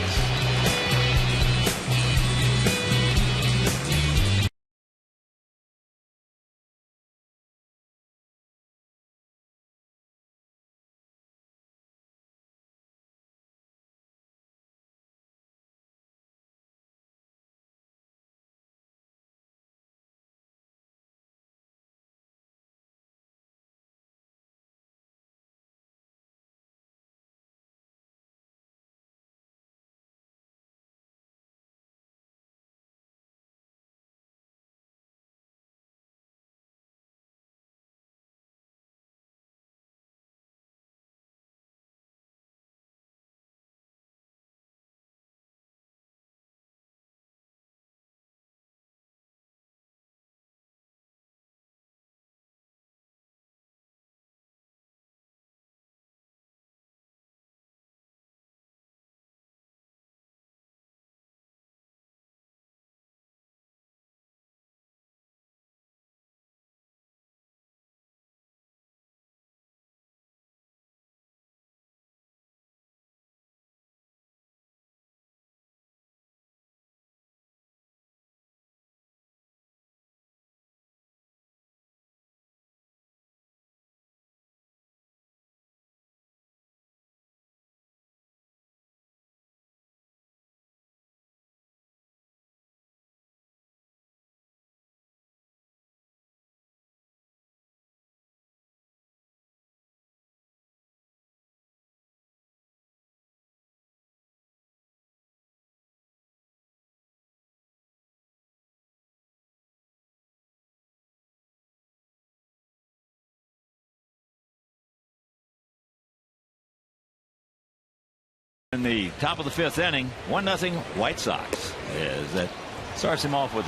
In the top of the 5th inning, 1-0 White Sox. As that starts him off with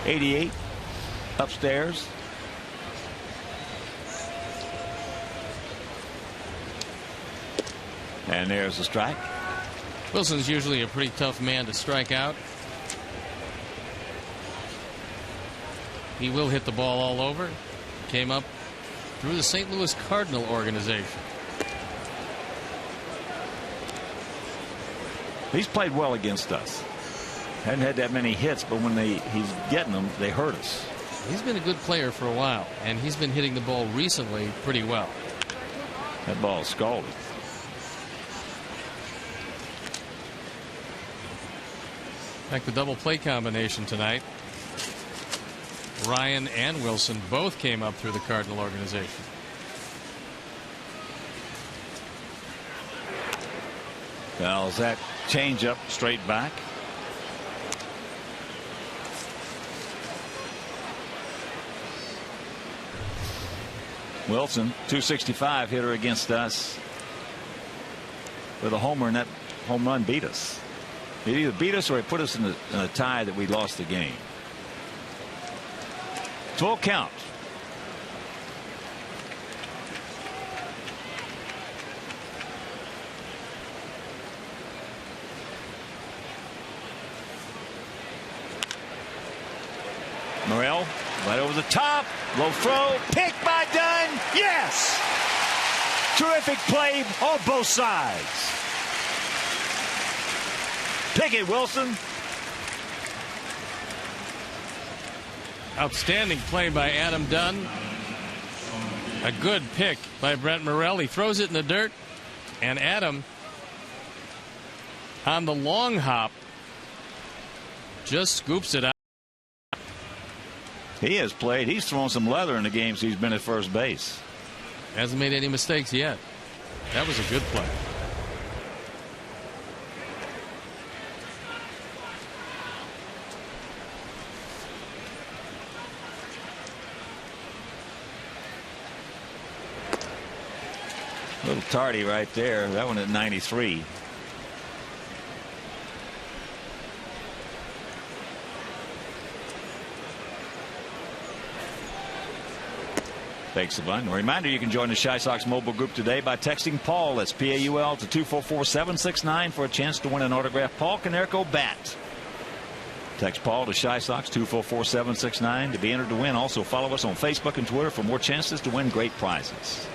88 upstairs. And there's the strike. Wilson's usually a pretty tough man to strike out. He will hit the ball all over. Came up through the St. Louis Cardinal organization. He's played well against us. Hadn't had that many hits, but when he's getting them, they hurt us. He's been a good player for a while, and he's been hitting the ball recently pretty well. That ball scalded. In fact, the double play combination tonight, Ryan and Wilson both came up through the Cardinal organization. Fouls that change up straight back. Wilson, 265 hitter against us with a homer, and that home run beat us. It either beat us or it put us in a tie that we lost the game. Full count. Morel right over the top. Low throw. Picked by Dunn. Yes. Terrific play on both sides. Pick it, Wilson. Outstanding play by Adam Dunn. A good pick by Brent Morel. He throws it in the dirt, and Adam on the long hop just scoops it out. He has played. He's thrown some leather in the games he's been at first base. Hasn't made any mistakes yet. That was a good play. A little tardy right there. That one at 93. Thanks a bunch. A reminder, you can join the Chi Sox mobile group today by texting Paul, that's P-A-U-L, to 244-769 for a chance to win an autographed Paul Konerko bat. Text Paul to Chi Sox 244-769 to be entered to win. Also follow us on Facebook and Twitter for more chances to win great prizes.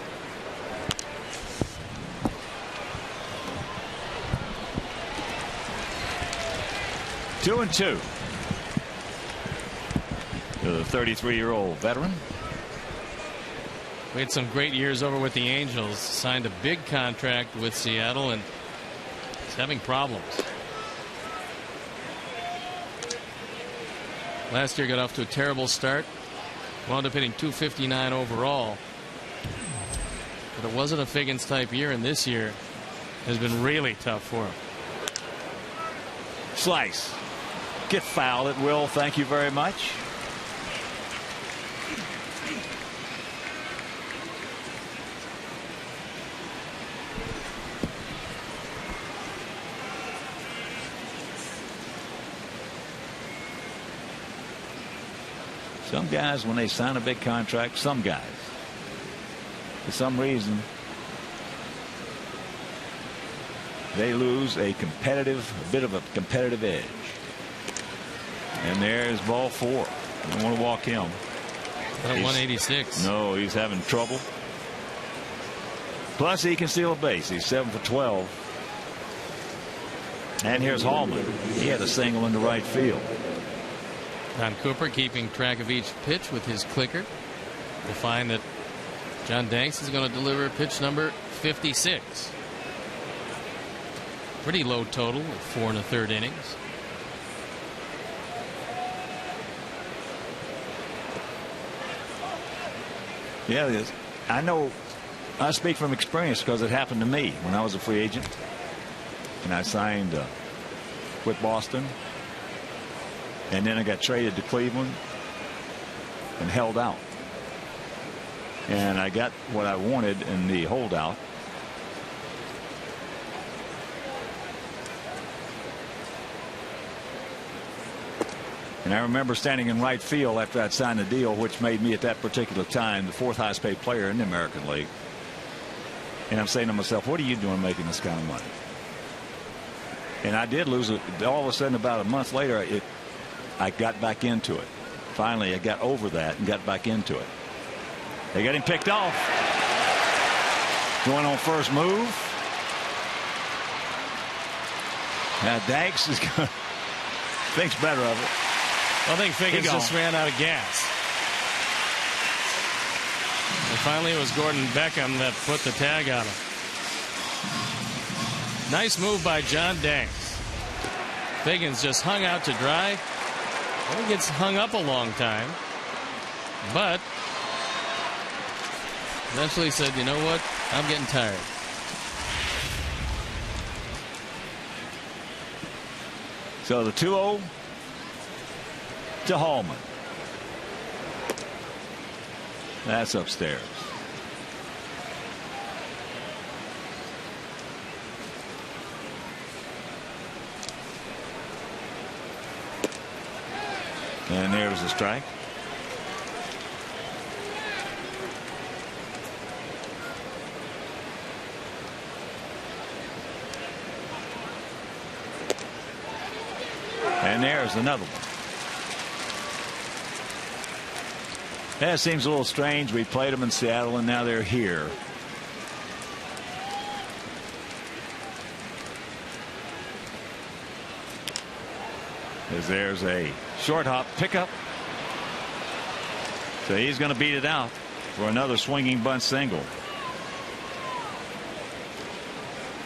Two and two. The 33-year-old veteran. We had some great years over with the Angels. Signed a big contract with Seattle, and he's having problems. Last year got off to a terrible start. Wound up hitting .259 overall. But it wasn't a Figgins type year, and this year has been really tough for him. Slice. Get fouled at will. Thank you very much. Some guys, when they sign a big contract, some guys, for some reason, they lose a bit of a competitive edge. And there's ball four. I don't want to walk him. At 186. No, he's having trouble. Plus, he can steal a base. He's 7 for 12. And here's Hallman. He had a single into right field. Don Cooper keeping track of each pitch with his clicker. We'll find that John Danks is going to deliver pitch number 56. Pretty low total of 4 1/3 innings. Yeah, it is. I know. I speak from experience because it happened to me when I was a free agent, and I signed with Boston. And then I got traded to Cleveland and held out. And I got what I wanted in the holdout. And I remember standing in right field after I'd signed the deal, which made me at that particular time the 4th highest paid player in the American League. And I'm saying to myself, what are you doing making this kind of money? And I did lose it. All of a sudden, about a month later, I got back into it. Finally, I got over that and got back into it. They got him picked off. Going on first move. Now Danks is going to thinks better of it. I think Figgins just ran out of gas. And finally, it was Gordon Beckham that put the tag on him. Nice move by John Danks. Figgins just hung out to dry. Well, he gets hung up a long time. But eventually said, you know what? I'm getting tired. So the 2-0 to Hallman. That's upstairs. And there's a strike. And there's another one. That seems a little strange. We played them in Seattle and now they're here. As there's a short hop pickup. So he's going to beat it out for another swinging bunt single.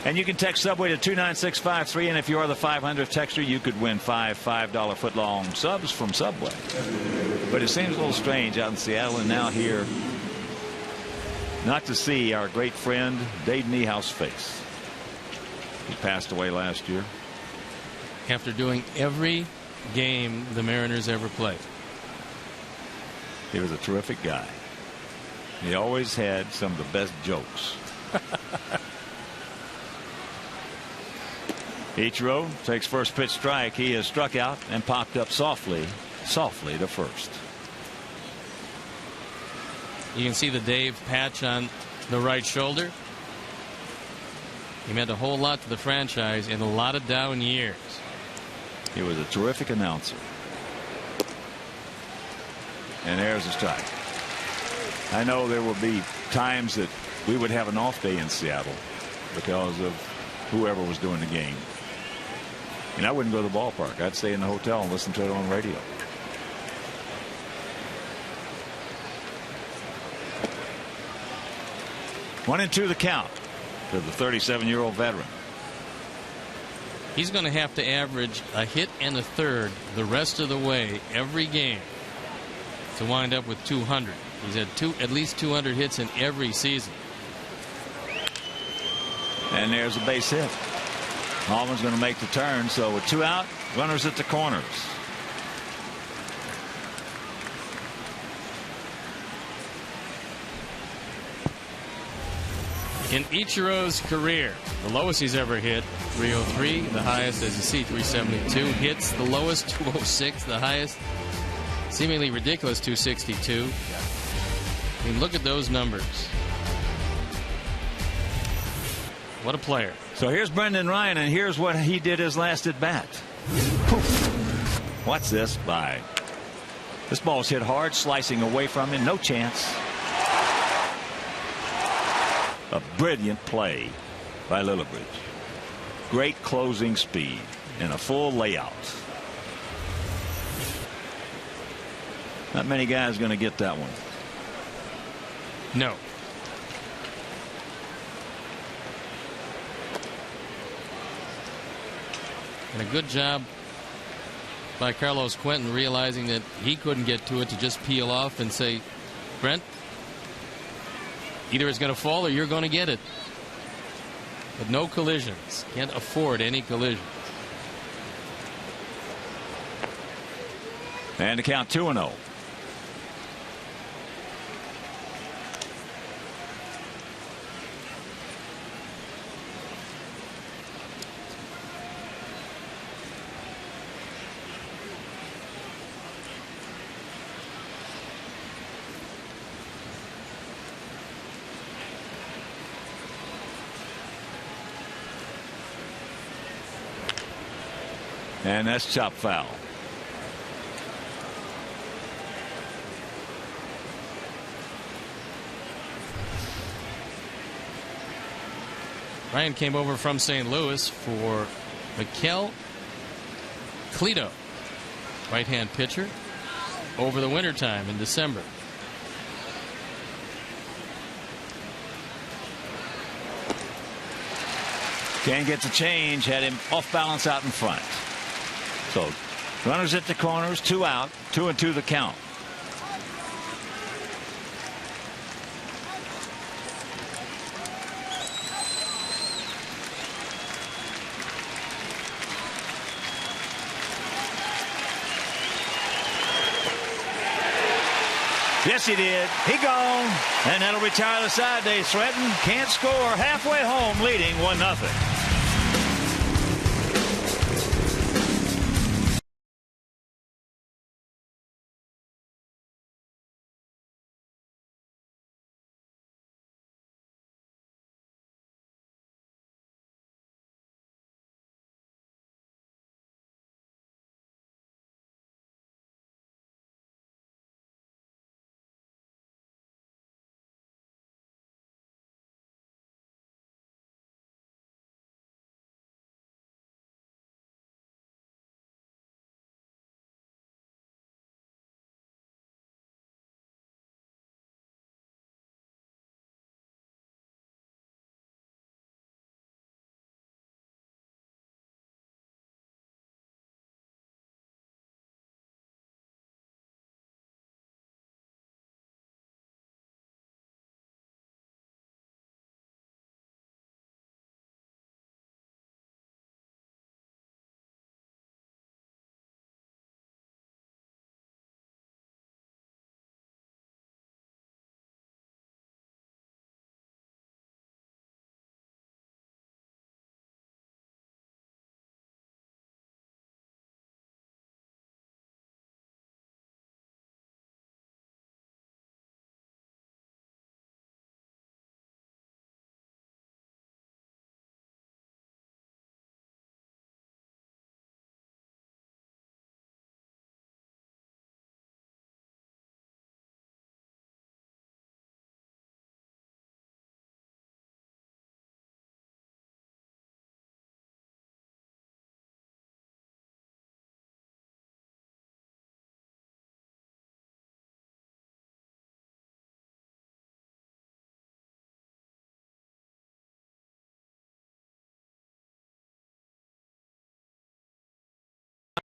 And you can text Subway to 29653, and if you are the 500th texter, you could win $5 foot-long subs from Subway. But it seems a little strange out in Seattle and now here not to see our great friend Dave Niehaus' face. He passed away last year. After doing every game the Mariners ever played. He was a terrific guy. He always had some of the best jokes. Ichiro takes first pitch strike. He is struck out and popped up softly to first. You can see the Dave patch on the right shoulder. He meant a whole lot to the franchise in a lot of down years. He was a terrific announcer. And there's a strike. I know there will be times that we would have an off day in Seattle because of whoever was doing the game. And I wouldn't go to the ballpark. I'd stay in the hotel and listen to it on radio. One and two the count to the 37-year-old veteran. He's going to have to average a hit and a third the rest of the way every game to wind up with 200. He's had at least 200 hits in every season. And there's a base hit. Hallman's going to make the turn. So with 2 out, runners at the corners. In Ichiro's career, the lowest he's ever hit, 303. The highest, as you see, 372. Hits, the lowest, 206. The highest, seemingly ridiculous, 262. I mean, look at those numbers. What a player. So here's Brendan Ryan, and here's what he did his last at bat. What's this by? This ball's hit hard, slicing away from him. No chance. A brilliant play by Lillibridge. Great closing speed and a full layout. Not many guys going to get that one. No. And a good job by Carlos Quentin realizing that he couldn't get to it to just peel off and say, Brent, either it's going to fall or you're going to get it. But no collisions. Can't afford any collisions. And to count 2-0. And that's chop foul. Ryan came over from St. Louis for Mikel Cleto, right-hand pitcher, over the wintertime in December. Can't get the change, had him off balance out in front. So runners at the corners, 2 out, 2-2 the count. Yes, he did. He gone. And that'll retire the side. They threaten. Can't score. Halfway home, leading 1-0.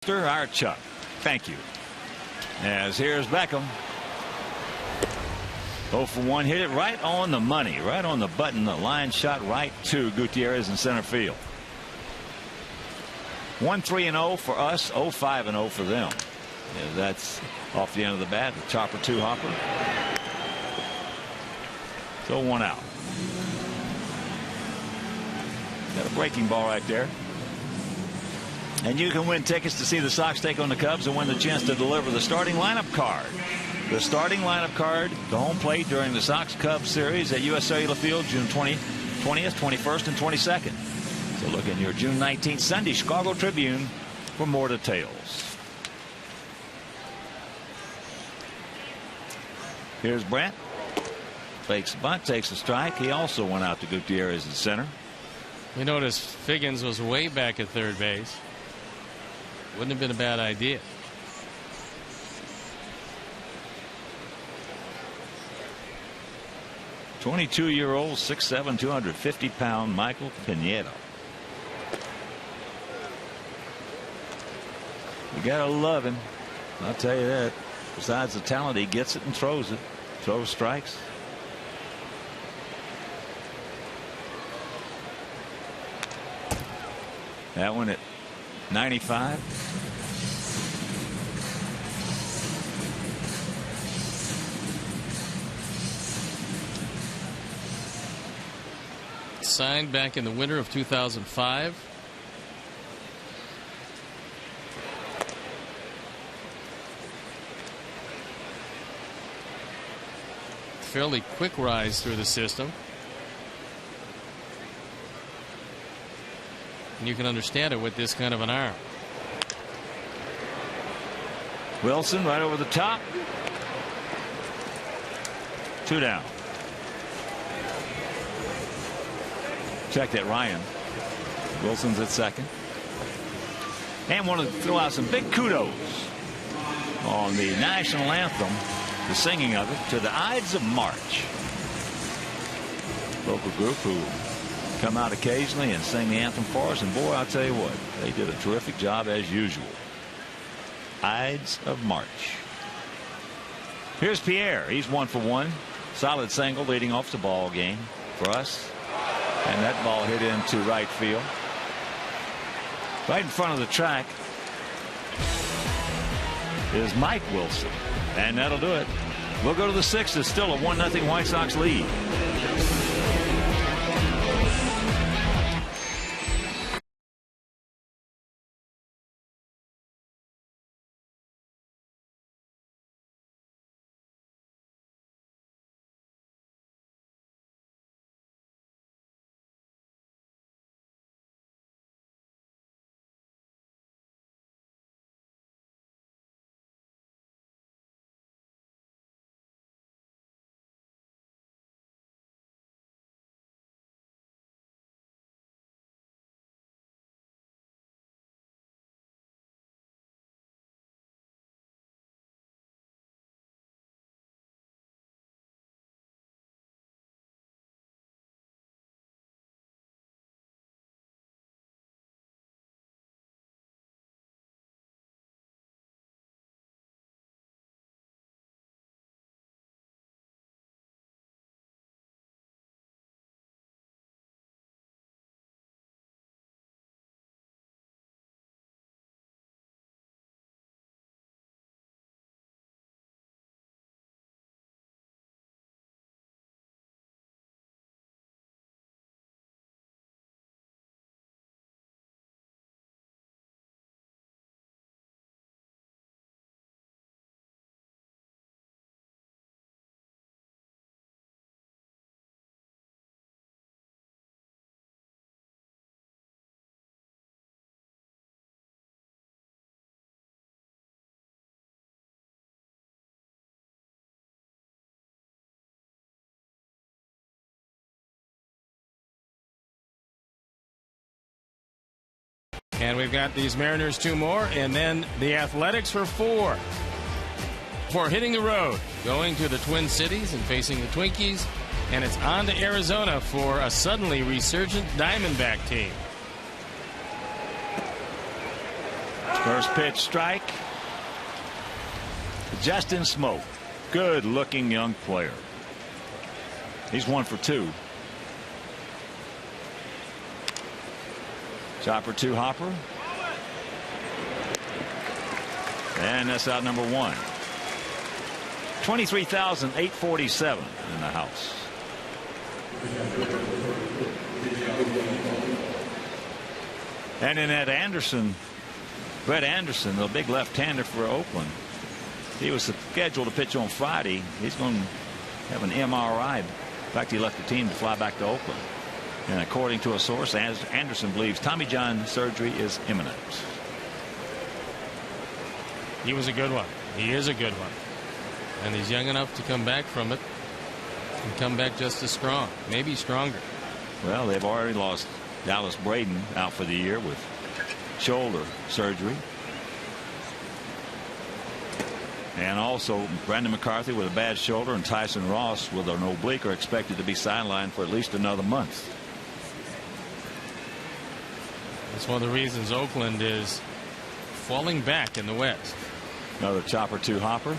Our Chuck. Thank you. As here's Beckham. 0 for 1. Hit it right on the money. Right on the button. The line shot right to Gutierrez in center field. 1-3-0 for us. 0-5-0 for them. Yeah, that's off the end of the bat. The chopper 2 hopper. So 1 out. Got a breaking ball right there. And you can win tickets to see the Sox take on the Cubs and win the chance to deliver the starting lineup card. The starting lineup card, the home plate during the Sox-Cubs series at U.S. Cellular Field, June 20th, 21st, and 22nd. So look in your June 19th Sunday Chicago Tribune for more details. Here's Brandt. Fakes bunt, takes a strike. He also went out to Gutierrez in center. We noticed Figgins was way back at third base. Wouldn't have been a bad idea. (22-year-old, 6'7", 250-pound Michael Pineda. You gotta love him. I'll tell you that. Besides the talent, he gets it and throws it. Throws strikes. That one at 95. Signed back in the winter of 2005. Fairly quick rise through the system. And you can understand it with this kind of an arm. Wilson right over the top. 2 down. Check that, Ryan. Wilson's at second. And want to throw out some big kudos on the national anthem, the singing of it, to the Ides of March. Local group who come out occasionally and sing the anthem for us. And boy, I'll tell you what, they did a terrific job as usual. Ides of March. Here's Pierre. He's 1 for 1. Solid single leading off the ball game for us. And that ball hit into right field. Right in front of the track is Mike Wilson. And that'll do it. We'll go to the 6th. It's still a 1-0 White Sox lead. And we've got these Mariners 2 more, and then the Athletics for 4. For hitting the road, going to the Twin Cities and facing the Twinkies, and it's on to Arizona for a suddenly resurgent Diamondback team. First pitch strike. Justin Smoke, good looking young player. He's 1 for 2. Chopper 2 hopper. And that's out number 1. 23,847 in the house. And in that Anderson, Brett Anderson, the big left-hander for Oakland, he was scheduled to pitch on Friday. He's going to have an MRI. In fact, he left the team to fly back to Oakland. And according to a source, Anderson believes Tommy John surgery is imminent. He was a good one. He is a good one. And he's young enough to come back from it and come back just as strong, maybe stronger. Well, they've already lost Dallas Braden out for the year with shoulder surgery. And also Brandon McCarthy with a bad shoulder and Tyson Ross with an oblique are expected to be sidelined for at least another month. That's one of the reasons Oakland is falling back in the West. Another chopper 2 hopper.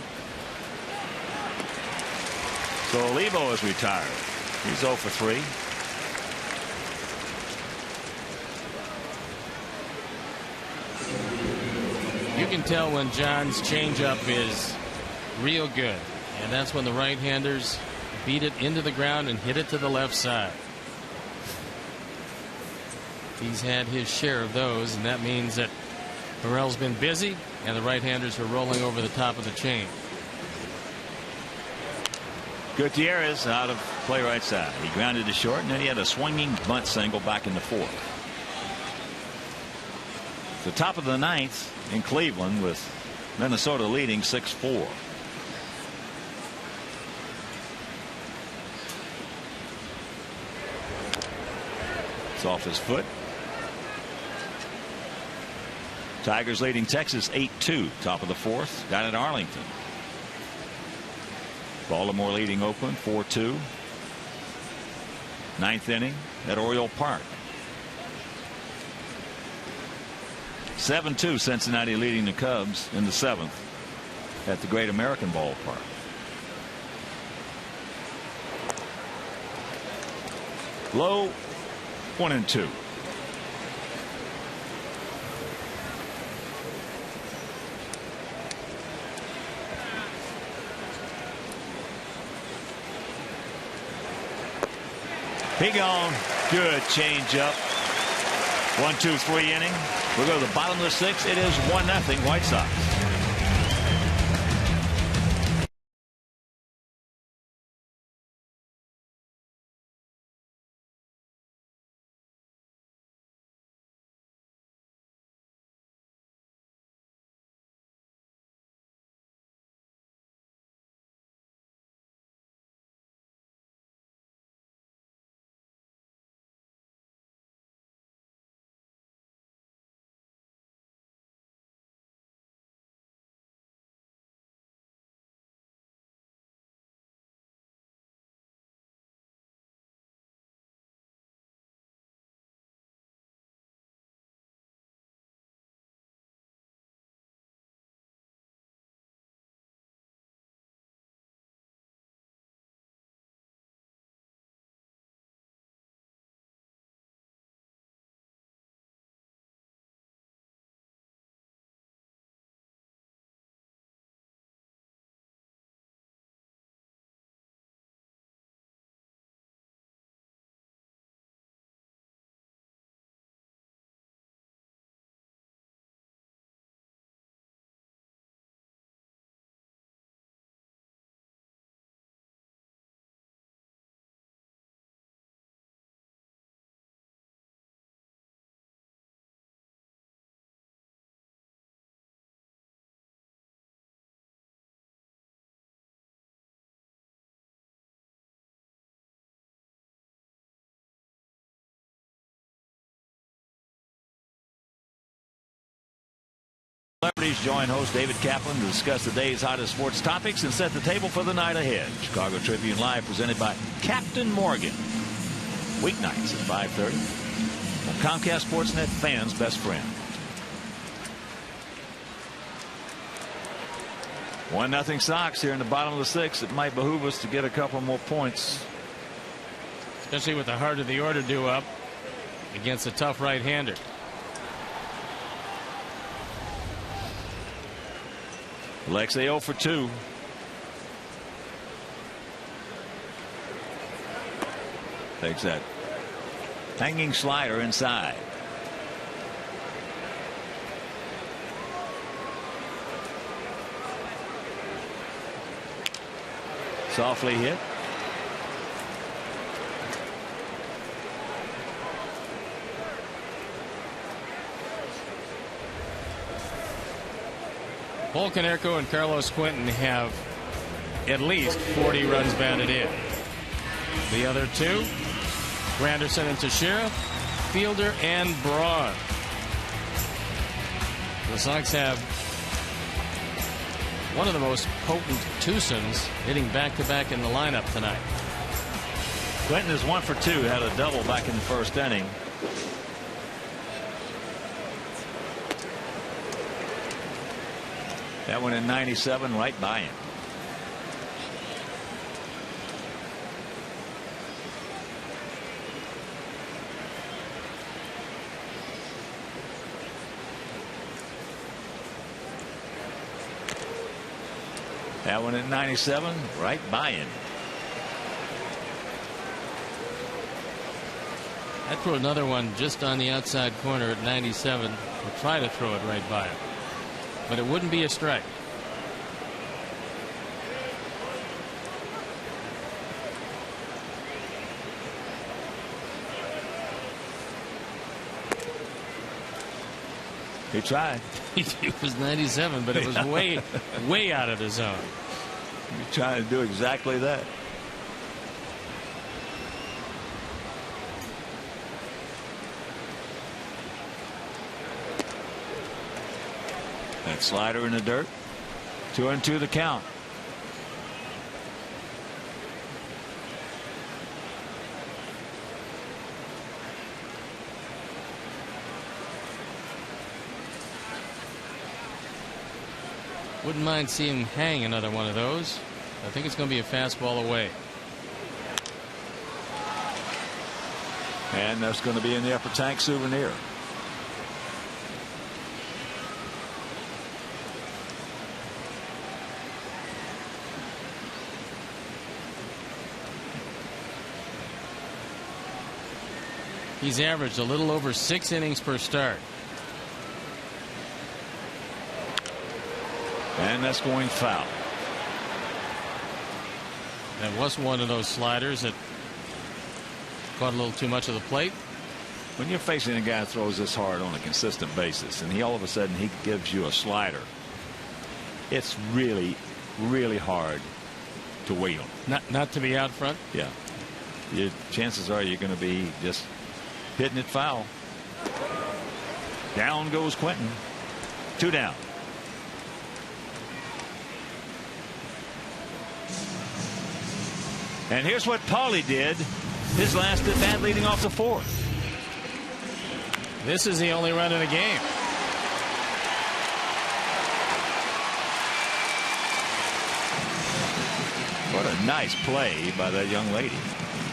So Olivo is retired. He's 0 for 3. You can tell when John's changeup is real good, and that's when the right-handers beat it into the ground and hit it to the left side. He's had his share of those, and that means that Morel's been busy and the right-handers are rolling over the top of the chain. Gutierrez out of play right side. He grounded to short, and then he had a swinging bunt single back in the 4th. The top of the 9th in Cleveland with Minnesota leading 6-4. It's off his foot. Tigers leading Texas 8-2. Top of the fourth. Down at Arlington. Baltimore leading Oakland 4-2. Ninth inning at Oriole Park. 7-2 Cincinnati leading the Cubs in the seventh at the Great American Ballpark. Low 1-2. He gone. Good change up. 1-2-3 inning. We'll go to the bottom of the sixth. It is 1-0 White Sox. Celebrities join host David Kaplan to discuss the day's hottest sports topics and set the table for the night ahead. Chicago Tribune Live presented by Captain Morgan. Weeknights at 5:30 on Comcast Sportsnet, fans' best friend. 1-0 Sox here in the bottom of the sixth. It might behoove us to get a couple more points. Especially with the heart of the order due up against a tough right-hander. Alexei 0 for 2. Takes that hanging slider inside. Softly hit. Paul Konerko and Carlos Quentin have at least 40 runs batted in. The other two, Granderson and Teixeira, Fielder and Braun. The Sox have one of the most potent twosons hitting back-to-back in the lineup tonight. Quentin is 1 for 2. Had a double back in the first inning. That one in 97, right by him. That one in 97, right by him. I'd throw another one just on the outside corner at 97 or try to throw it right by him. But it wouldn't be a strike. He tried. It was 97, but it was way out of the zone. He's trying to do exactly that. That slider in the dirt. 2-2 the count. Wouldn't mind seeing him hang another one of those. I think it's going to be a fastball away. And that's going to be in the upper tank Souvenir. He's averaged a little over 6 innings per start. And that's going foul. That was one of those sliders that caught a little too much of the plate. When you're facing a guy that throws this hard on a consistent basis, and he all of a sudden he gives you a slider, it's really, really hard to wait on. Not to be out front. Yeah. Your chances are you're going to be just hitting it foul. Down goes Quentin. 2 down. And here's what Paulie did his last at bat leading off the 4th. This is the only run in the game. What a nice play by that young lady.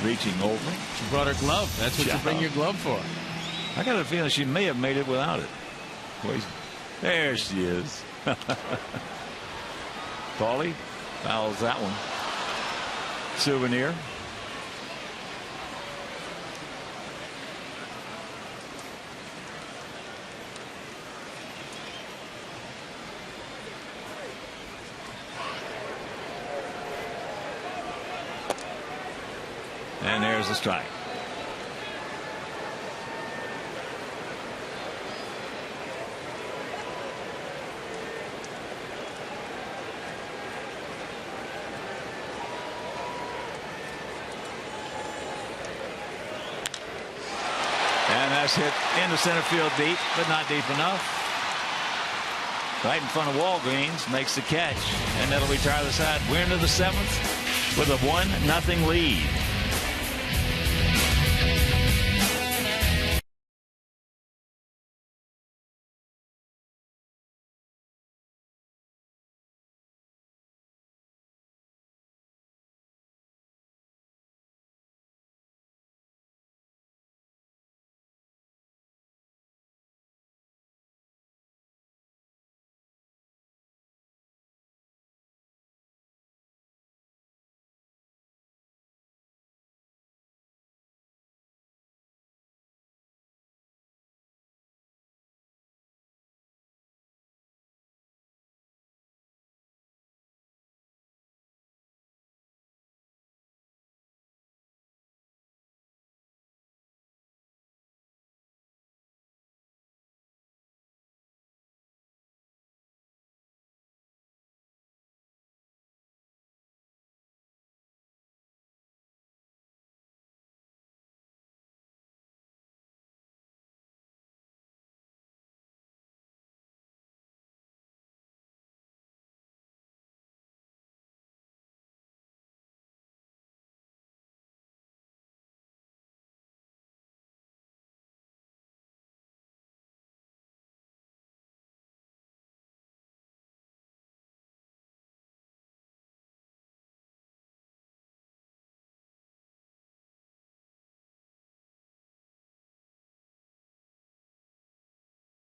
Reaching over. She brought her glove. That's what you bring your glove for. I got a feeling she may have made it without it. There she is. Paulie fouls that one. Souvenir. And there's the strike. And that's hit into center field deep, but not deep enough. Right in front of Walgreens, makes the catch, and that'll retire the side. We're into the 7th with a 1-0 lead.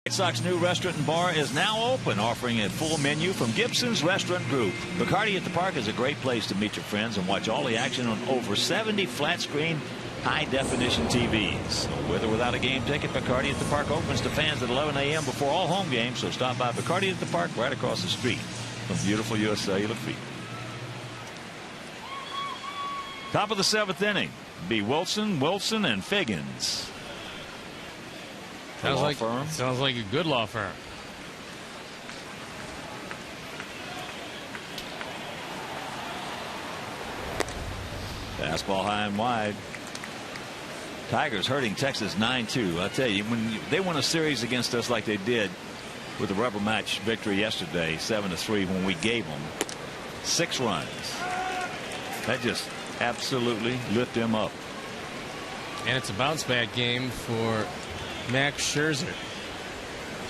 White Sox new restaurant and bar is now open, offering a full menu from Gibson's Restaurant Group. Bacardi at the Park is a great place to meet your friends and watch all the action on over 70 flat-screen, high-definition TVs. With or without a game ticket, Bacardi at the Park opens to fans at 11 a.m. before all home games, so stop by Bacardi at the Park right across the street from beautiful U.S. Cellular Field. Top of the 7th inning. Be Wilson, and Figgins. Sounds like a good law firm. Fastball high and wide. Tigers hurting Texas 9-2. I tell you, when they won a series against us like they did with the rubber match victory yesterday, 7-3, when we gave them 6 runs, that just absolutely lit them up. And it's a bounce back game for Max Scherzer.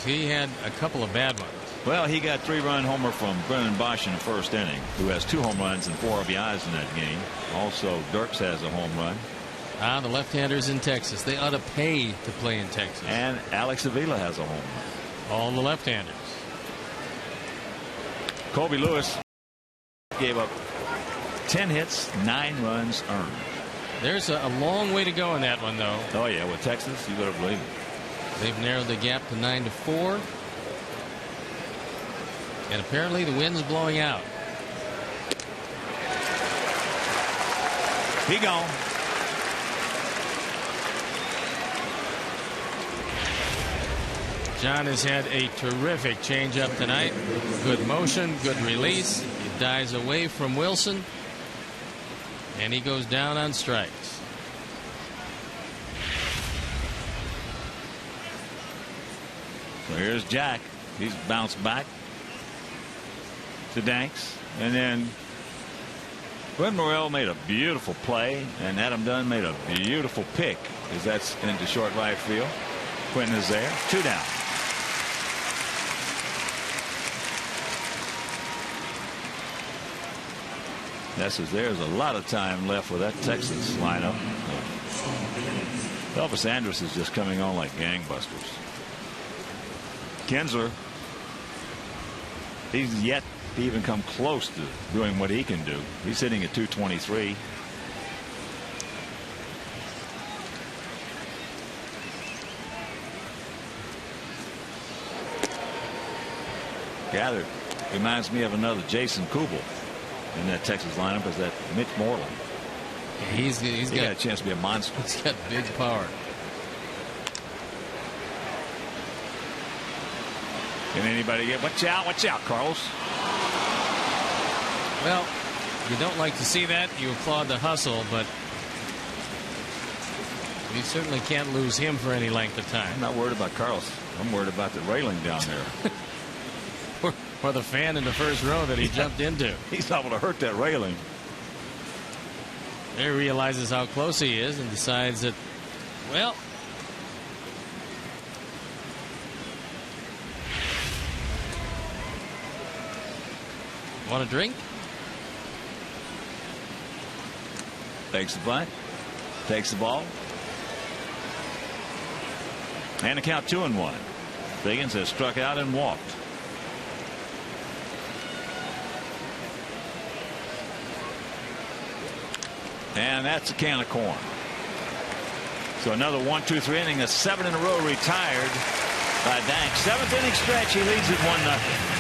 He had a couple of bad ones. Well, he got 3-run homer from Brennan Bosch in the first inning, who has 2 home runs and 4 RBIs in that game. Also, Dirks has a home run. The left-handers in Texas. They ought to pay to play in Texas. And Alex Avila has a home run. All the left-handers. Colby Lewis gave up 10 hits, 9 runs earned. There's a long way to go in that one, though. Oh, yeah, with Texas, you better believe it. They've narrowed the gap to 9-4. And apparently the wind's blowing out. He gone. John has had a terrific changeup tonight. Good motion, good release. He dives away from Wilson. And he goes down on strikes. So here's Jack. He's bounced back to Danks. And then Glenn Morrell made a beautiful play, and Adam Dunn made a beautiful pick, as that's into short right field. Quentin is there. 2 down. There's a lot of time left with that Texas lineup. Elvis Andrus is just coming on like gangbusters. Kinsler, he's yet to even come close to doing what he can do. He's hitting at 223. Gathered reminds me of another Jason Kubel in that Texas lineup, is that Mitch Moreland. He's got a chance to be a monster. He's got big power. Can anybody get watch out, Carlos? Well, you don't like to see that. You applaud the hustle, but you certainly can't lose him for any length of time. I'm not worried about Carlos. I'm worried about the railing down there. Or the fan in the first row that he jumped into. He's able to hurt that railing. He realizes how close he is and decides that, well, want a drink? Takes the bunt. Takes the ball. And a count 2-1. Biggins has struck out and walked. And that's a can of corn. So another 1-2-3 inning, a 7 in a row retired by Danks. 7th inning stretch, he leads it 1-0.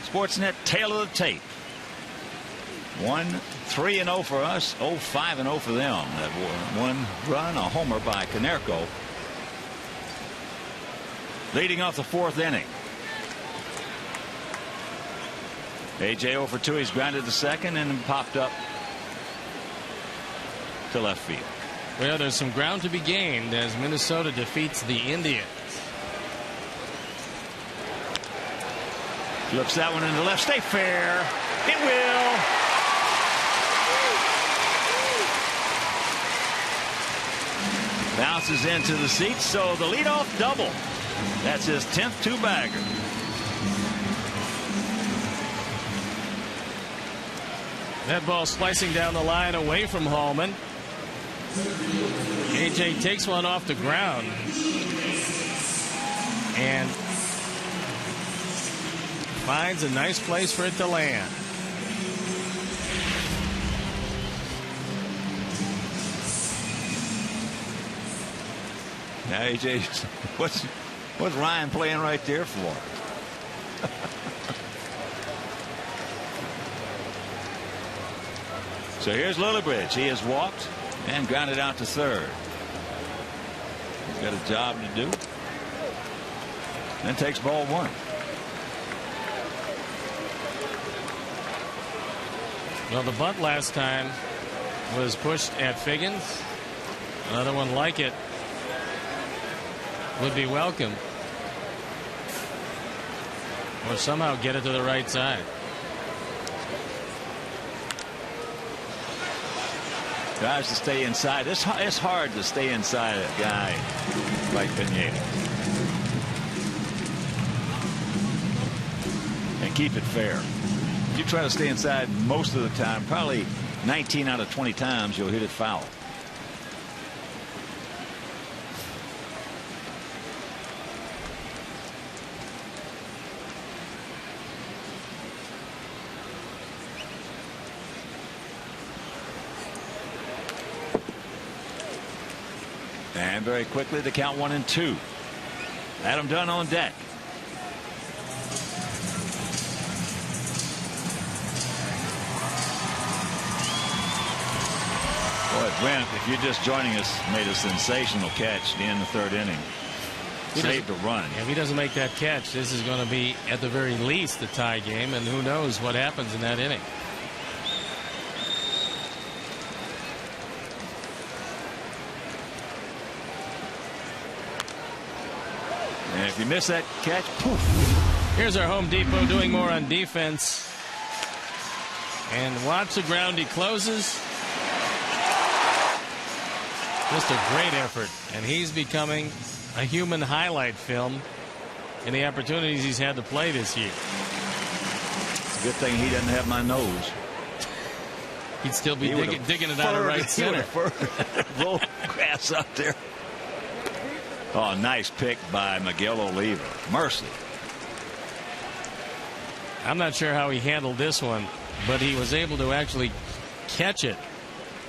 Sportsnet tail of the tape. 1-3-0 for us, 0-5-0 for them. That one run, a homer by Konerko, leading off the fourth inning. A.J. 0 for 2. He's grounded to second and popped up to left field. Well, there's some ground to be gained as Minnesota defeats the Indians. Flips that one into left. Stay fair. It will. Bounces into the seats, so the leadoff double. That's his 10th two-bagger. That ball slicing down the line away from Hallman. AJ takes one off the ground and finds a nice place for it to land. Now AJ, what's Ryan playing right there for? So here's Lillibridge. He has walked and grounded out to third. He's got a job to do. Then takes ball one. Well, the bunt last time was pushed at Figgins. Another one like it would be welcome. Or somehow get it to the right side. Tries to stay inside. It's hard to stay inside a guy like Pineda and keep it fair. If you try to stay inside most of the time, probably 19 out of 20 times you'll hit it foul. And very quickly to count 1-2. Adam Dunn on deck. Boy, Brent, if you're just joining us, made a sensational catch at the end of the third inning. Saved a run. If he doesn't make that catch, this is going to be at the very least a tie game, and who knows what happens in that inning. And if you miss that catch, poof. Here's our Home Depot doing more on defense. And watch the ground he closes. Just a great effort. And he's becoming a human highlight film in the opportunities he's had to play this year. Good thing he doesn't have my nose. He'd still be digging it out of right center. Roll grass up there. Oh, nice pick by Miguel Oliva. Mercy. I'm not sure how he handled this one, but he was able to actually catch it.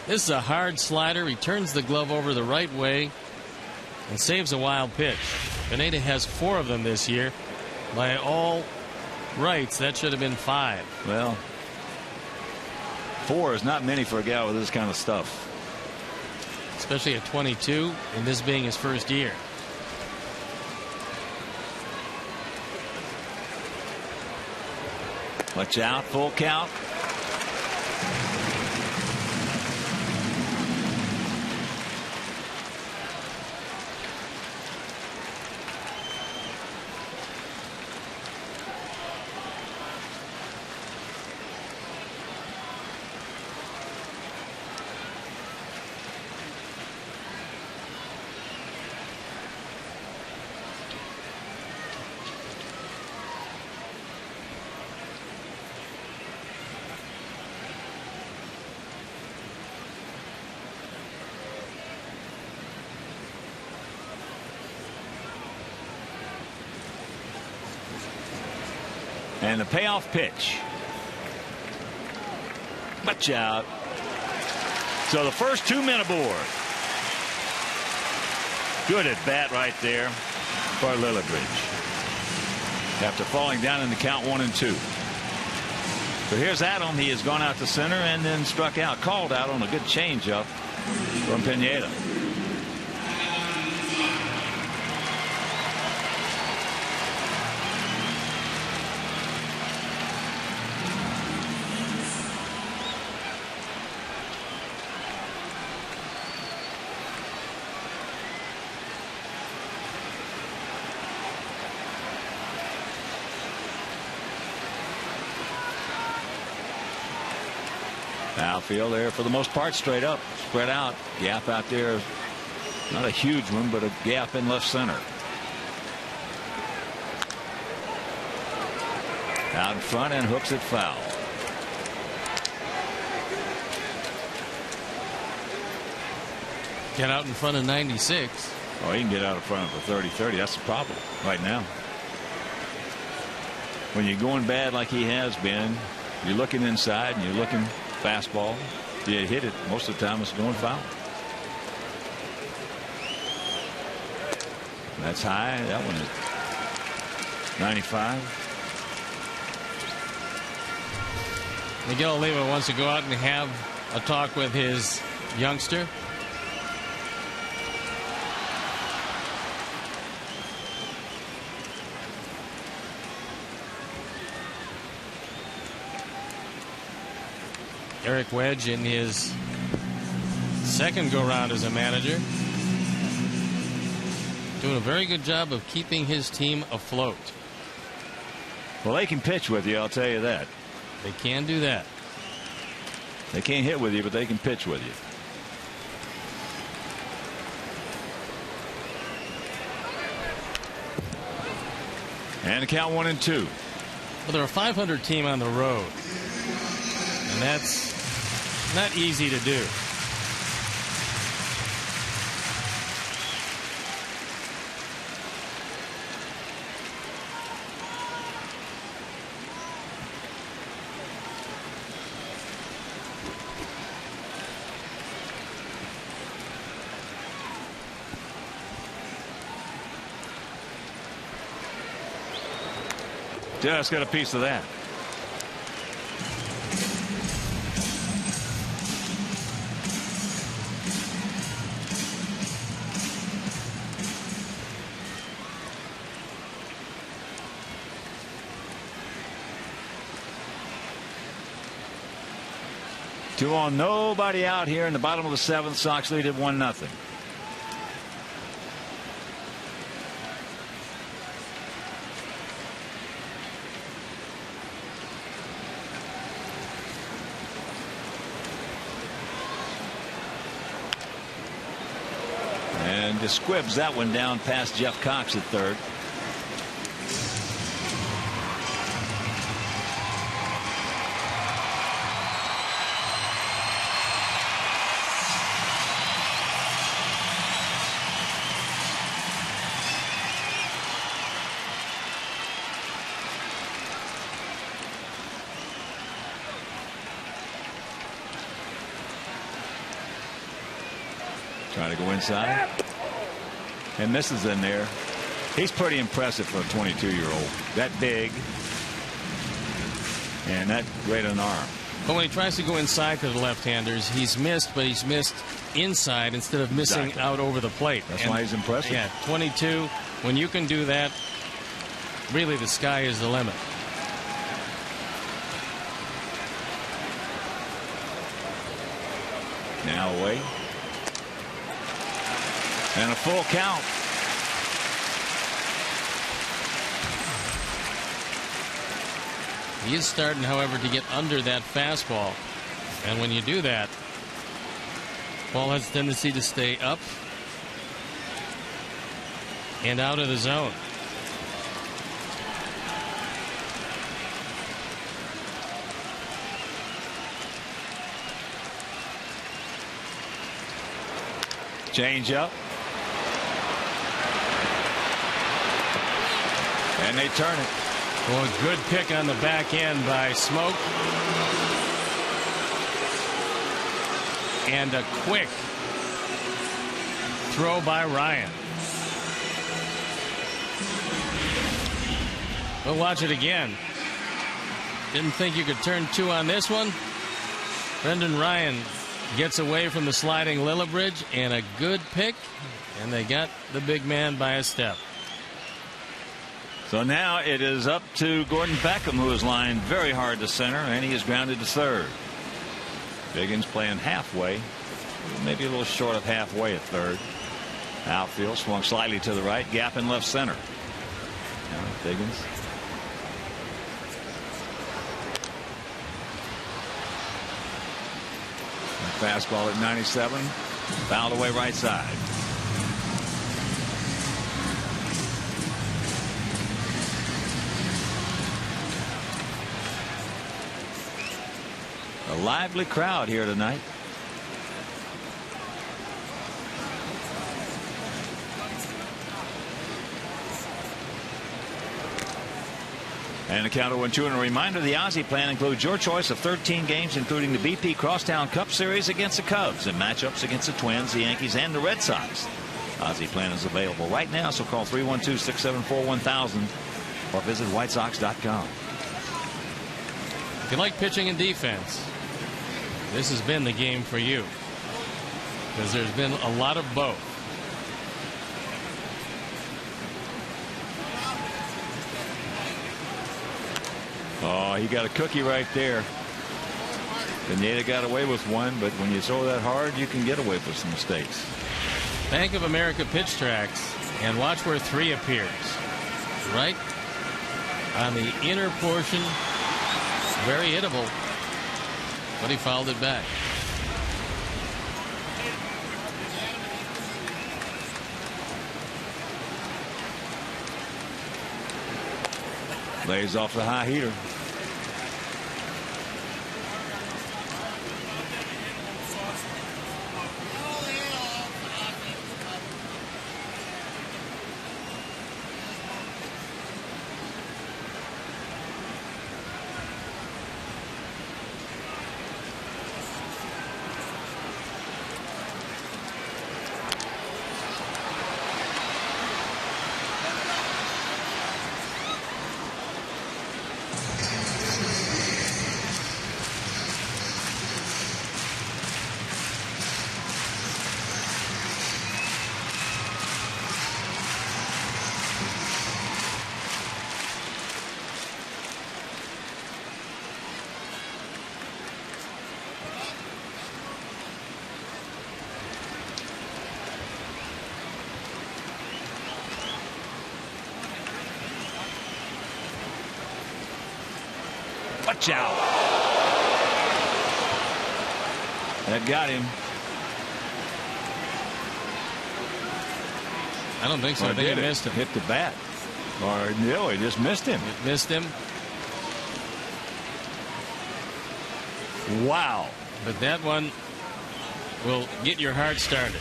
This is a hard slider. He turns the glove over the right way and saves a wild pitch. Pineda has 4 of them this year. By all rights, that should have been 5. Well, 4 is not many for a guy with this kind of stuff. Especially at 22, and this being his first year. Watch out, full count. And the payoff pitch. Watch out. So the first 2 men aboard. Good at bat right there for Lillibridge. After falling down in the count 1-2. So here's Adam. He has gone out to center and then struck out. Called out on a good changeup from Pineda. Outfield there for the most part straight up, spread out. Gap out there, not a huge one, but a gap in left center. Out in front and hooks it foul. Get out in front of 96. Oh, he can get out in front of a 30-30. That's the problem right now. When you're going bad like he has been, you're looking inside and you're looking fastball. You hit it most of the time. It's going foul. That's high. That one is 95. Miguel Oliva wants to go out and have a talk with his youngster. Eric Wedge in his second go-round as a manager, doing a very good job of keeping his team afloat. Well, they can pitch with you, I'll tell you that. They can do that. They can't hit with you, but they can pitch with you. And the count 1-2. Well, they're a 500 team on the road, and that's not easy to do. Just got a piece of that. Two on, nobody out here in the bottom of the seventh. Sox lead at 1-0. And just squibs that one down past Jeff Cox at third. Trying to go inside. And misses in there. He's pretty impressive for a 22-year-old. That big. And that great an arm. But when he tries to go inside to the left-handers, he's missed, but he's missed inside instead of missing out over the plate. That's why he's impressive. Yeah, 22. When you can do that, really the sky is the limit. Now away. And a full count. He is starting, however, to get under that fastball. And when you do that, ball has a tendency to stay up and out of the zone. Change up. And they turn it. Well, a good pick on the back end by Smoke. And a quick throw by Ryan. We'll watch it again. Didn't think you could turn 2 on this one. Brendan Ryan gets away from the sliding Lillibridge, and a good pick, and they got the big man by a step. So now it is up to Gordon Beckham, who is lined very hard to center, and he is grounded to third. Biggins playing halfway, maybe a little short of halfway at third. Outfield swung slightly to the right, gap in left center. Now Biggins. Fastball at 97, fouled away right side. A lively crowd here tonight. And a count of 1-2, and a reminder, the Ozzie plan includes your choice of 13 games, including the BP Crosstown Cup Series against the Cubs and matchups against the Twins, the Yankees, and the Red Sox. Ozzie plan is available right now, so call 312-674-1000 or visit whitesox.com. If you like pitching and defense, this has been the game for you, because there's been a lot of both. Oh, he got a cookie right there. Pineda got away with one, but when you throw that hard, you can get away with some mistakes. Bank of America pitch tracks, and watch where 3 appears. Right on the inner portion. Very hittable, but he fouled it back. Lays off the high heater. Watch out. That got him. I don't think so. I think he missed him. Hit the bat. Or no, he just missed him. It missed him. Wow. But that one will get your heart started.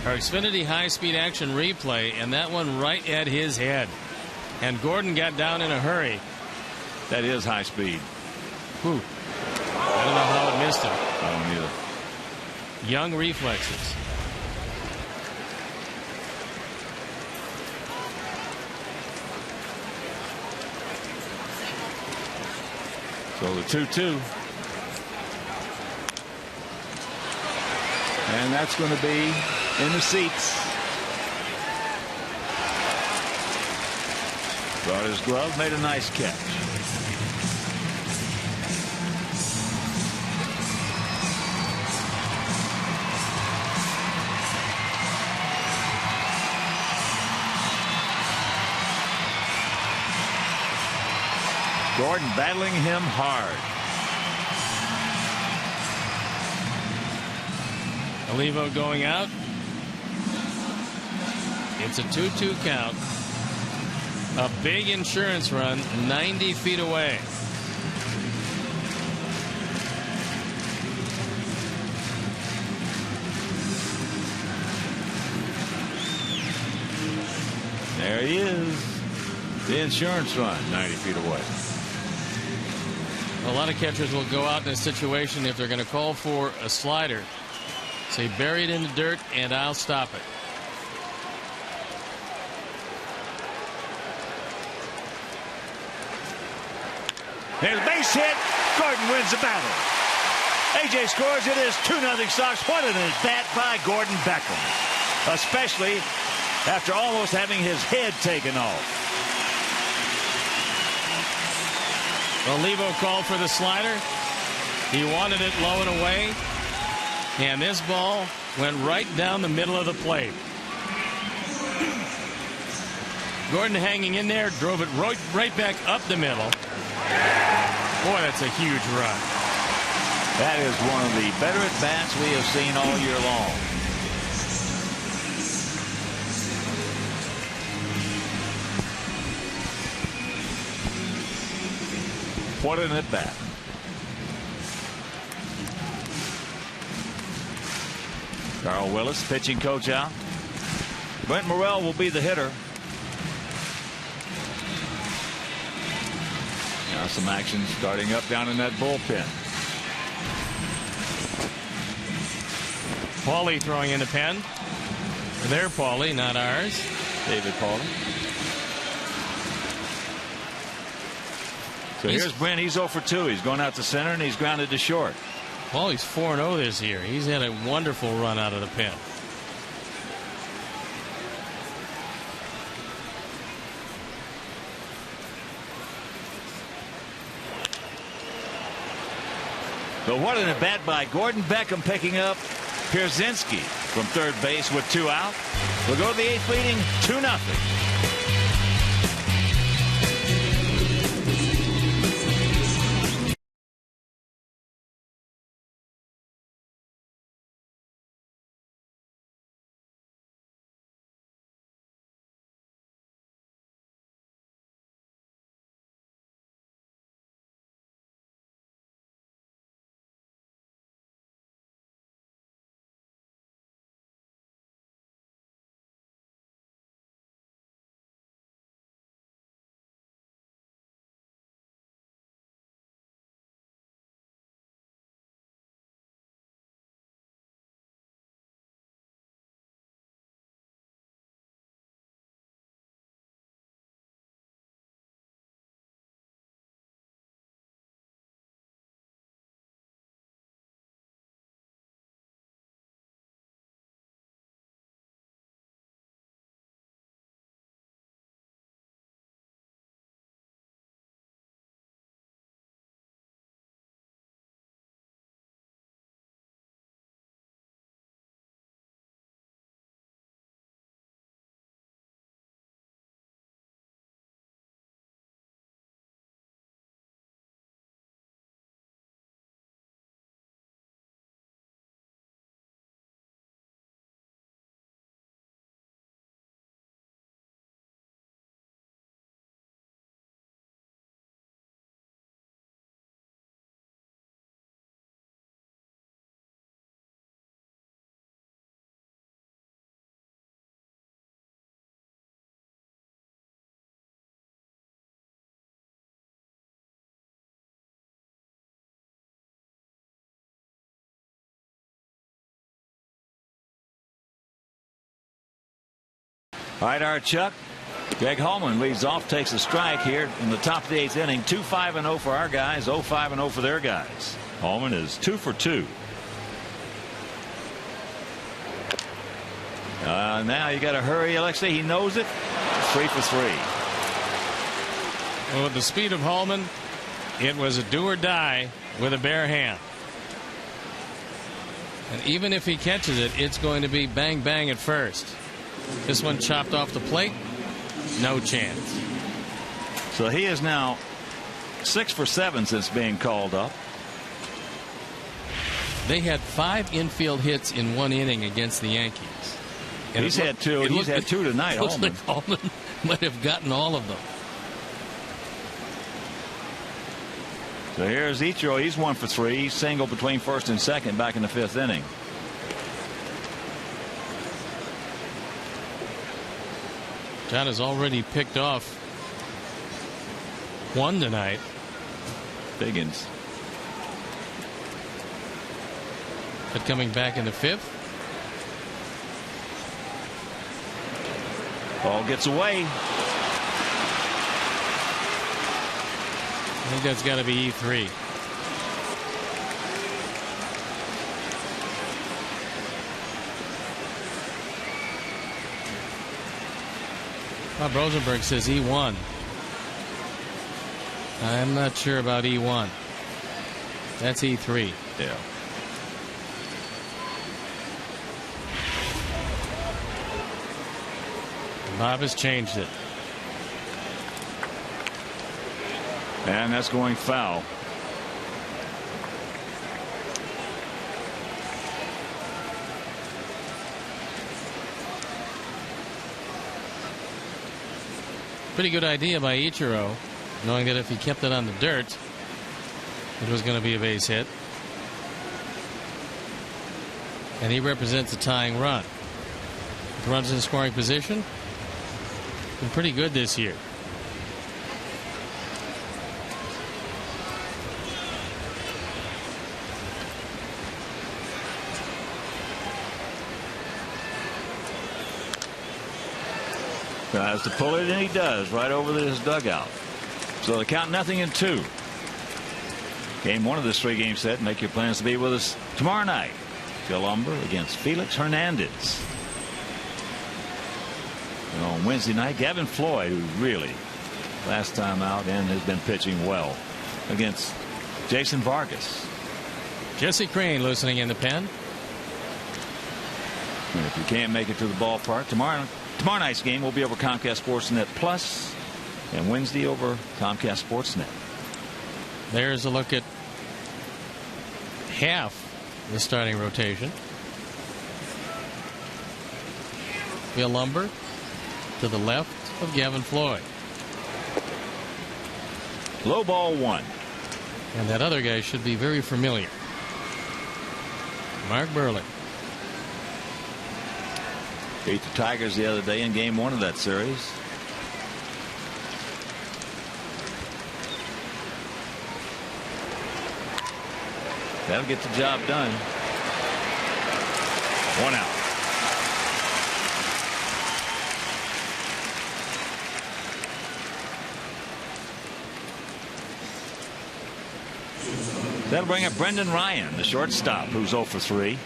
Our Xfinity high-speed action replay, and that one right at his head. And Gordon got down in a hurry. That is high speed. Whew. I don't know how it missed him. I don't either. Young reflexes. So the 2-2. And that's going to be in the seats. Brought his glove, made a nice catch. Gordon battling him hard. Olivo going out. It's a 2-2 count. A big insurance run 90 feet away. There he is. The insurance run 90 feet away. A lot of catchers will go out in a situation if they're going to call for a slider. Say, bury it in the dirt and I'll stop it. There's a base hit. Gordon wins the battle. A.J. scores. It is 2-0 Sox. What an at-bat by Gordon Beckham, especially after almost having his head taken off. Olivo called for the slider. He wanted it low and away. And this ball went right down the middle of the plate. Gordon hanging in there, drove it right back up the middle. Boy, that's a huge run. That is one of the better at-bats we have seen all year long. What an at-bat. Carl Willis, pitching coach out. Brent Morrell will be the hitter. Now some action starting up down in that bullpen. Paulie throwing in the pen. Their Paulie, not ours. David Paulie. So here's Brent. He's 0 for 2. He's going out to center and he's grounded to short. Paulie's 4-0 this year. He's had a wonderful run out of the pen. So what an at-bat by Gordon Beckham, picking up Pierzynski from third base with 2 out. We'll go to the 8th, leading 2-0. All right, our Chuck. Greg Holman leads off, takes a strike here in the top of the 8th inning. 2-5-0 for our guys, 0-5-0 for their guys. Holman is 2 for 2. Now you got to hurry, Alexei. He knows it. 3 for 3. Well, with the speed of Holman, it was a do or die with a bare hand. And even if he catches it, it's going to be bang bang at first. This one chopped off the plate. No chance. So he is now 6 for 7 since being called up. They had 5 infield hits in 1 inning against the Yankees. And he's had 2. He's had 2 tonight. Looks like Holman might have gotten all of them. So here's Ichiro. He's 1 for 3. He's single between first and second back in the 5th inning. John has already picked off 1 tonight. Biggins. But coming back in the 5th. Ball gets away. I think that's got to be E3. Bob Rosenberg says E1. I'm not sure about E1. That's E3. Yeah. Bob has changed it. And that's going foul. Pretty good idea by Ichiro, knowing that if he kept it on the dirt, it was going to be a base hit. And he represents a tying run. Runs in scoring position. Been pretty good this year. Tries to pull it, and he does, right over this dugout. So the count 0-2. Game 1 of this 3-game set. Make your plans to be with us tomorrow night. Phil Humber against Felix Hernandez. And on Wednesday night, Gavin Floyd, who really last time out and has been pitching well, against Jason Vargas. Jesse Crane loosening in the pen. And if you can't make it to the ballpark tomorrow night's game will be over Comcast Sportsnet Plus, and Wednesday over Comcast Sportsnet. There's a look at half the starting rotation. Phil Humber to the left of Gavin Floyd. Low ball 1. And that other guy should be very familiar. Mark Buehrle. Beat the Tigers the other day in game 1 of that series. That'll get the job done. 1 out. That'll bring up Brendan Ryan, the shortstop, who's 0 for 3.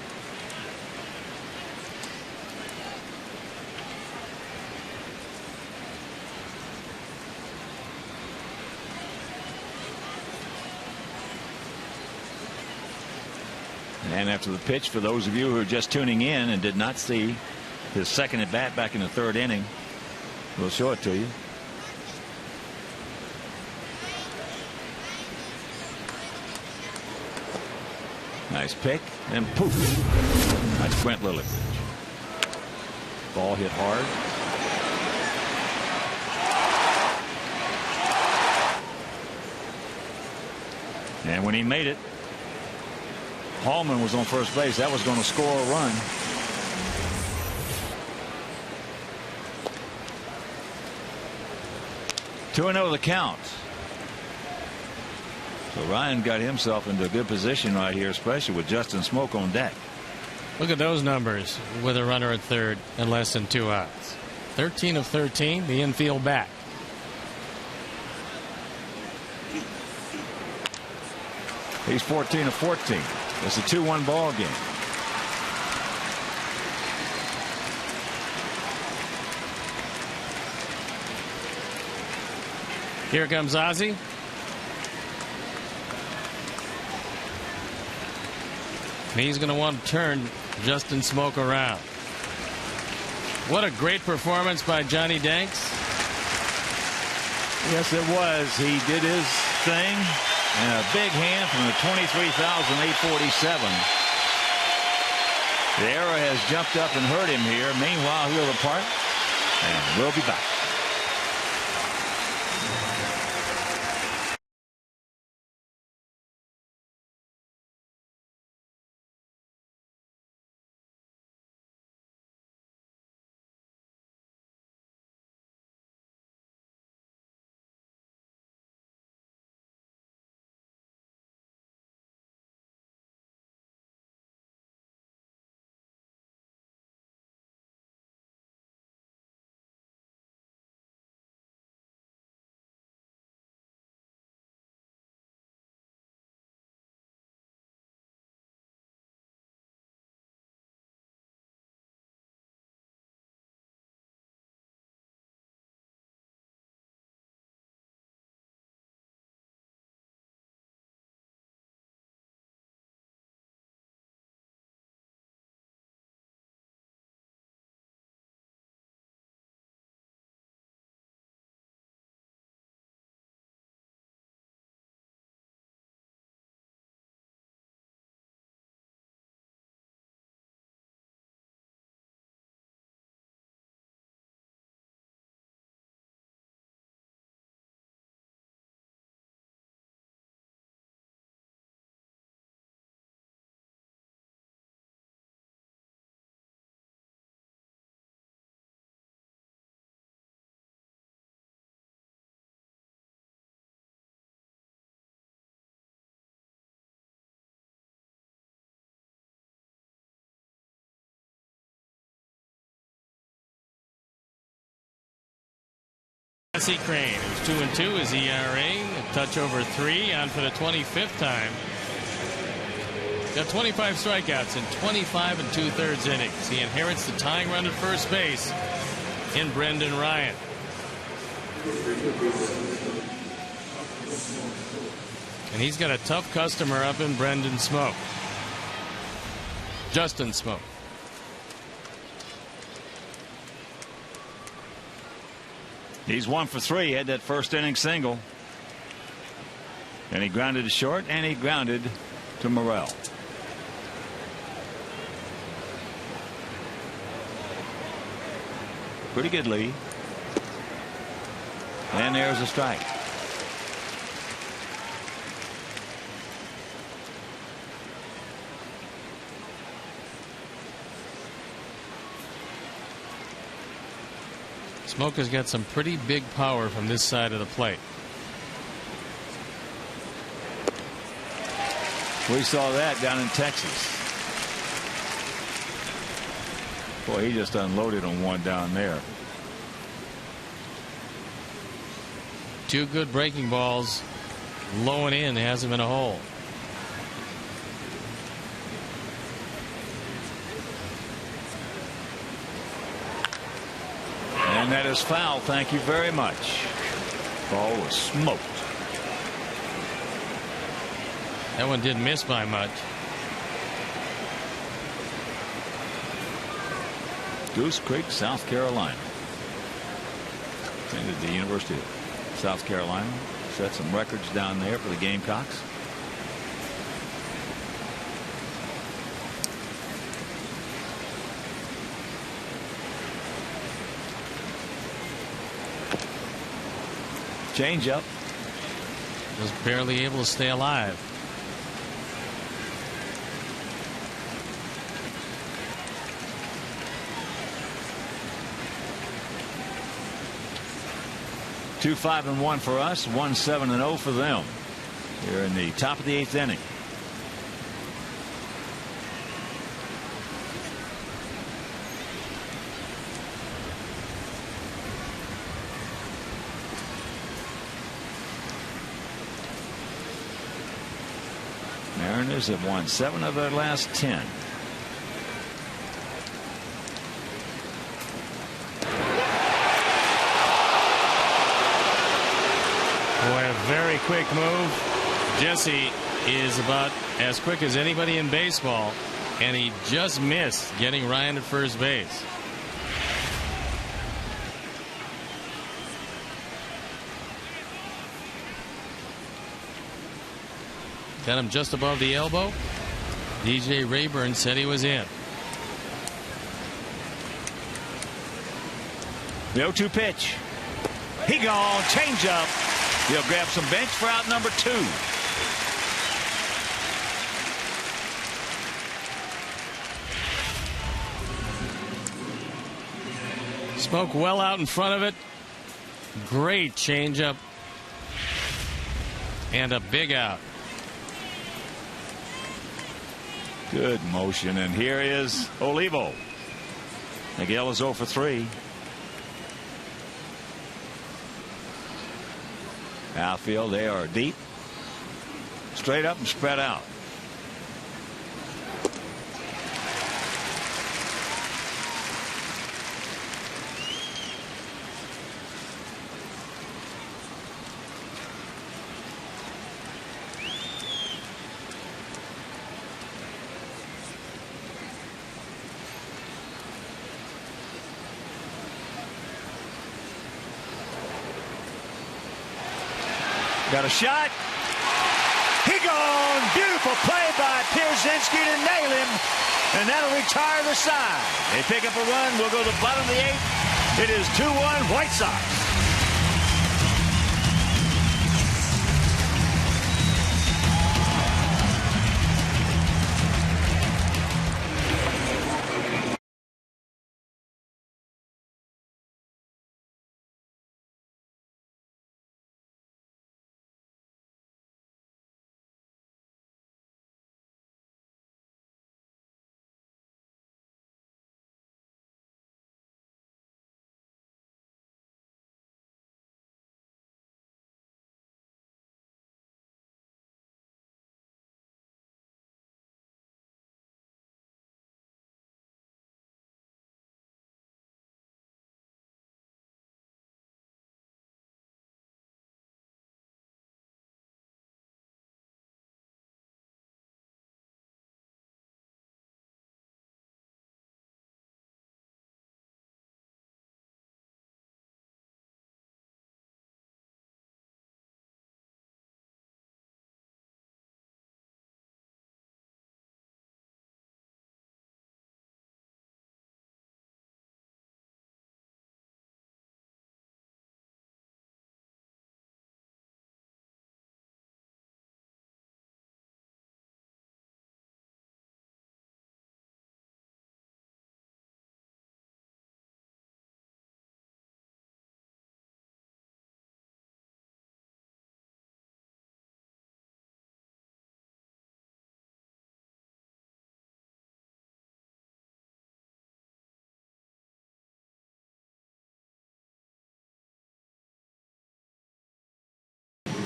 And after the pitch, for those of you who are just tuning in and did not see his second at bat back in the 3rd inning, we'll show it to you. Nice pick, and poof. That's Brent Lillick. Ball hit hard. And when he made it, Hallman was on first base. That was going to score a run. Two 2-0 the count. So Ryan got himself into a good position right here, especially with Justin Smoke on deck. Look at those numbers with a runner at third and less than 2 outs. 13 of 13, the infield back. He's 14 of 14. It's a 2-1 ball game. Here comes Ozzie. And he's going to want to turn Justin Smoke around. What a great performance by Johnny Danks. Yes, it was. He did his thing. And a big hand from the 23,847. The arrow has jumped up and hurt him here. Meanwhile, he'll depart. And we'll be back. Jesse Crain, who's 2-2, his ERA, a touch over 3, on for the 25th time. Got 25 strikeouts in 25 2/3 innings. He inherits the tying run at first base in Brendan Ryan. And he's got a tough customer up in Brendan Smoke. Justin Smoke. He's 1 for 3. He had that first inning single. And he grounded to short, and he grounded to Morel. Pretty good lead. And there's a strike. Smoke has got some pretty big power from this side of the plate. We saw that down in Texas. Boy, he just unloaded on one down there. 2 good breaking balls, low and in, has him in a hole. And that is foul. Thank you very much. Ball was smoked. That one didn't miss by much. Goose Creek, South Carolina. Attended the University of South Carolina. Set some records down there for the Gamecocks. Change up. Was barely able to stay alive. Two 5-1 for us, 1 7-0 for them. Here in the top of the 8th inning. Mariners have won 7 of their last 10. Boy, a very quick move. Jesse is about as quick as anybody in baseball, and he just missed getting Ryan at first base. Got him just above the elbow. DJ Rayburn said he was in. The 0-2 pitch. He gone. Change up. He'll grab some bench for out number 2. Smoke well out in front of it. Great changeup. And a big out. Good motion. And here is Olivo. Miguel is 0 for 3. Outfield, they are deep, straight up and spread out. Got a shot. He gone. Beautiful play by Pierzynski to nail him. And that'll retire the side. They pick up a run. We'll go to the bottom of the 8th. It is 2-1 White Sox.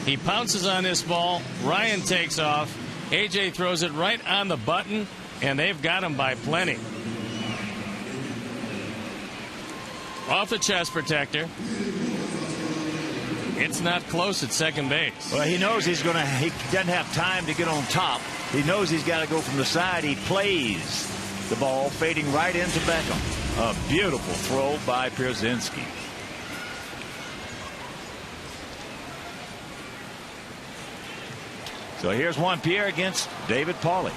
He pounces on this ball. Ryan takes off. A.J. throws it right on the button, and they've got him by plenty. Off the chest protector. It's not close at second base. Well, he knows he doesn't have time to get on top. He knows he's got to go from the side. He plays the ball fading right into Beckham. A beautiful throw by Pierzynski. So here's Juan Pierre against David Pauly.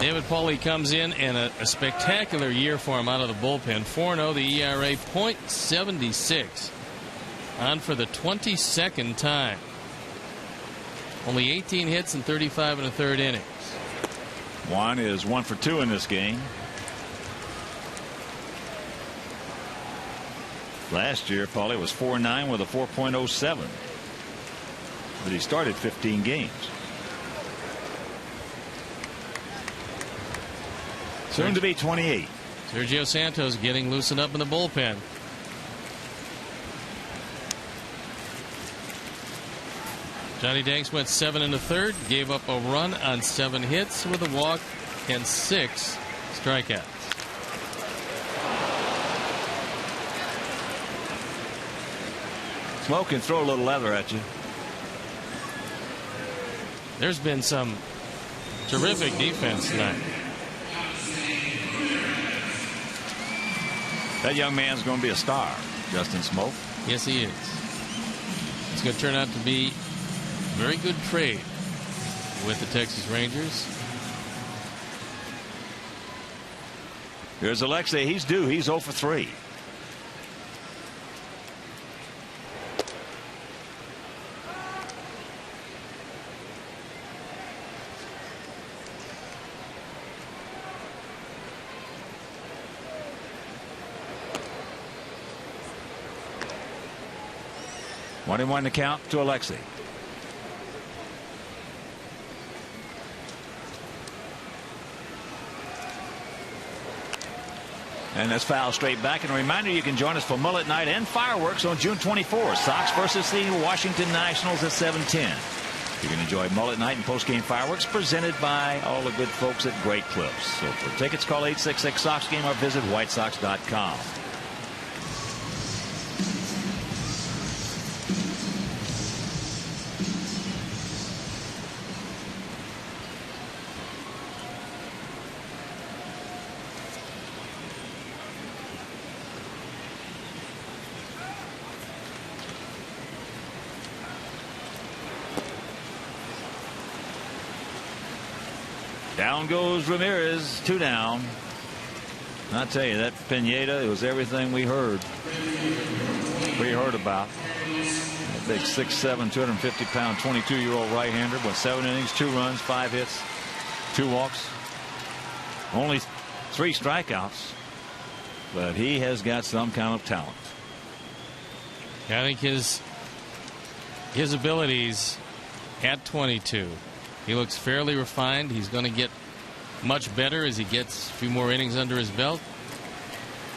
David Pauly comes in, and a spectacular year for him out of the bullpen. 4-0, the ERA, .76. On for the 22nd time. Only 18 hits and 35 1/3 innings. Juan is 1 for 2 in this game. Last year, Pauly was 4-9 with a 4.07. But he started 15 games. Soon to be 28. Sergio Santos getting loosened up in the bullpen. Johnny Danks went 7 1/3, gave up a run on 7 hits with a walk and 6 strikeouts. Smoke can throw a little leather at you. There's been some terrific defense tonight. That young man's going to be a star, Justin Smoke. Yes, he is. It's going to turn out to be a very good trade with the Texas Rangers. Here's Alexei. He's due. He's 0 for 3. One and one to count to Alexei. And that's foul straight back. And a reminder, you can join us for Mullet Night and fireworks on June 24th. Sox versus the Washington Nationals at 7:10. You can enjoy Mullet Night and post-game fireworks presented by all the good folks at Great Clips. So for tickets, call 866-SOX-GAME or visit whitesox.com. Down goes Ramirez, 2 down. I tell you, that Pineda, it was everything we heard about. A big 6'7", 250-pound, 22-year-old right-hander. Went 7 innings, 2 runs, 5 hits, 2 walks. Only 3 strikeouts. But he has got some kind of talent. I think his abilities at 22. He looks fairly refined. He's going to get much better as he gets a few more innings under his belt.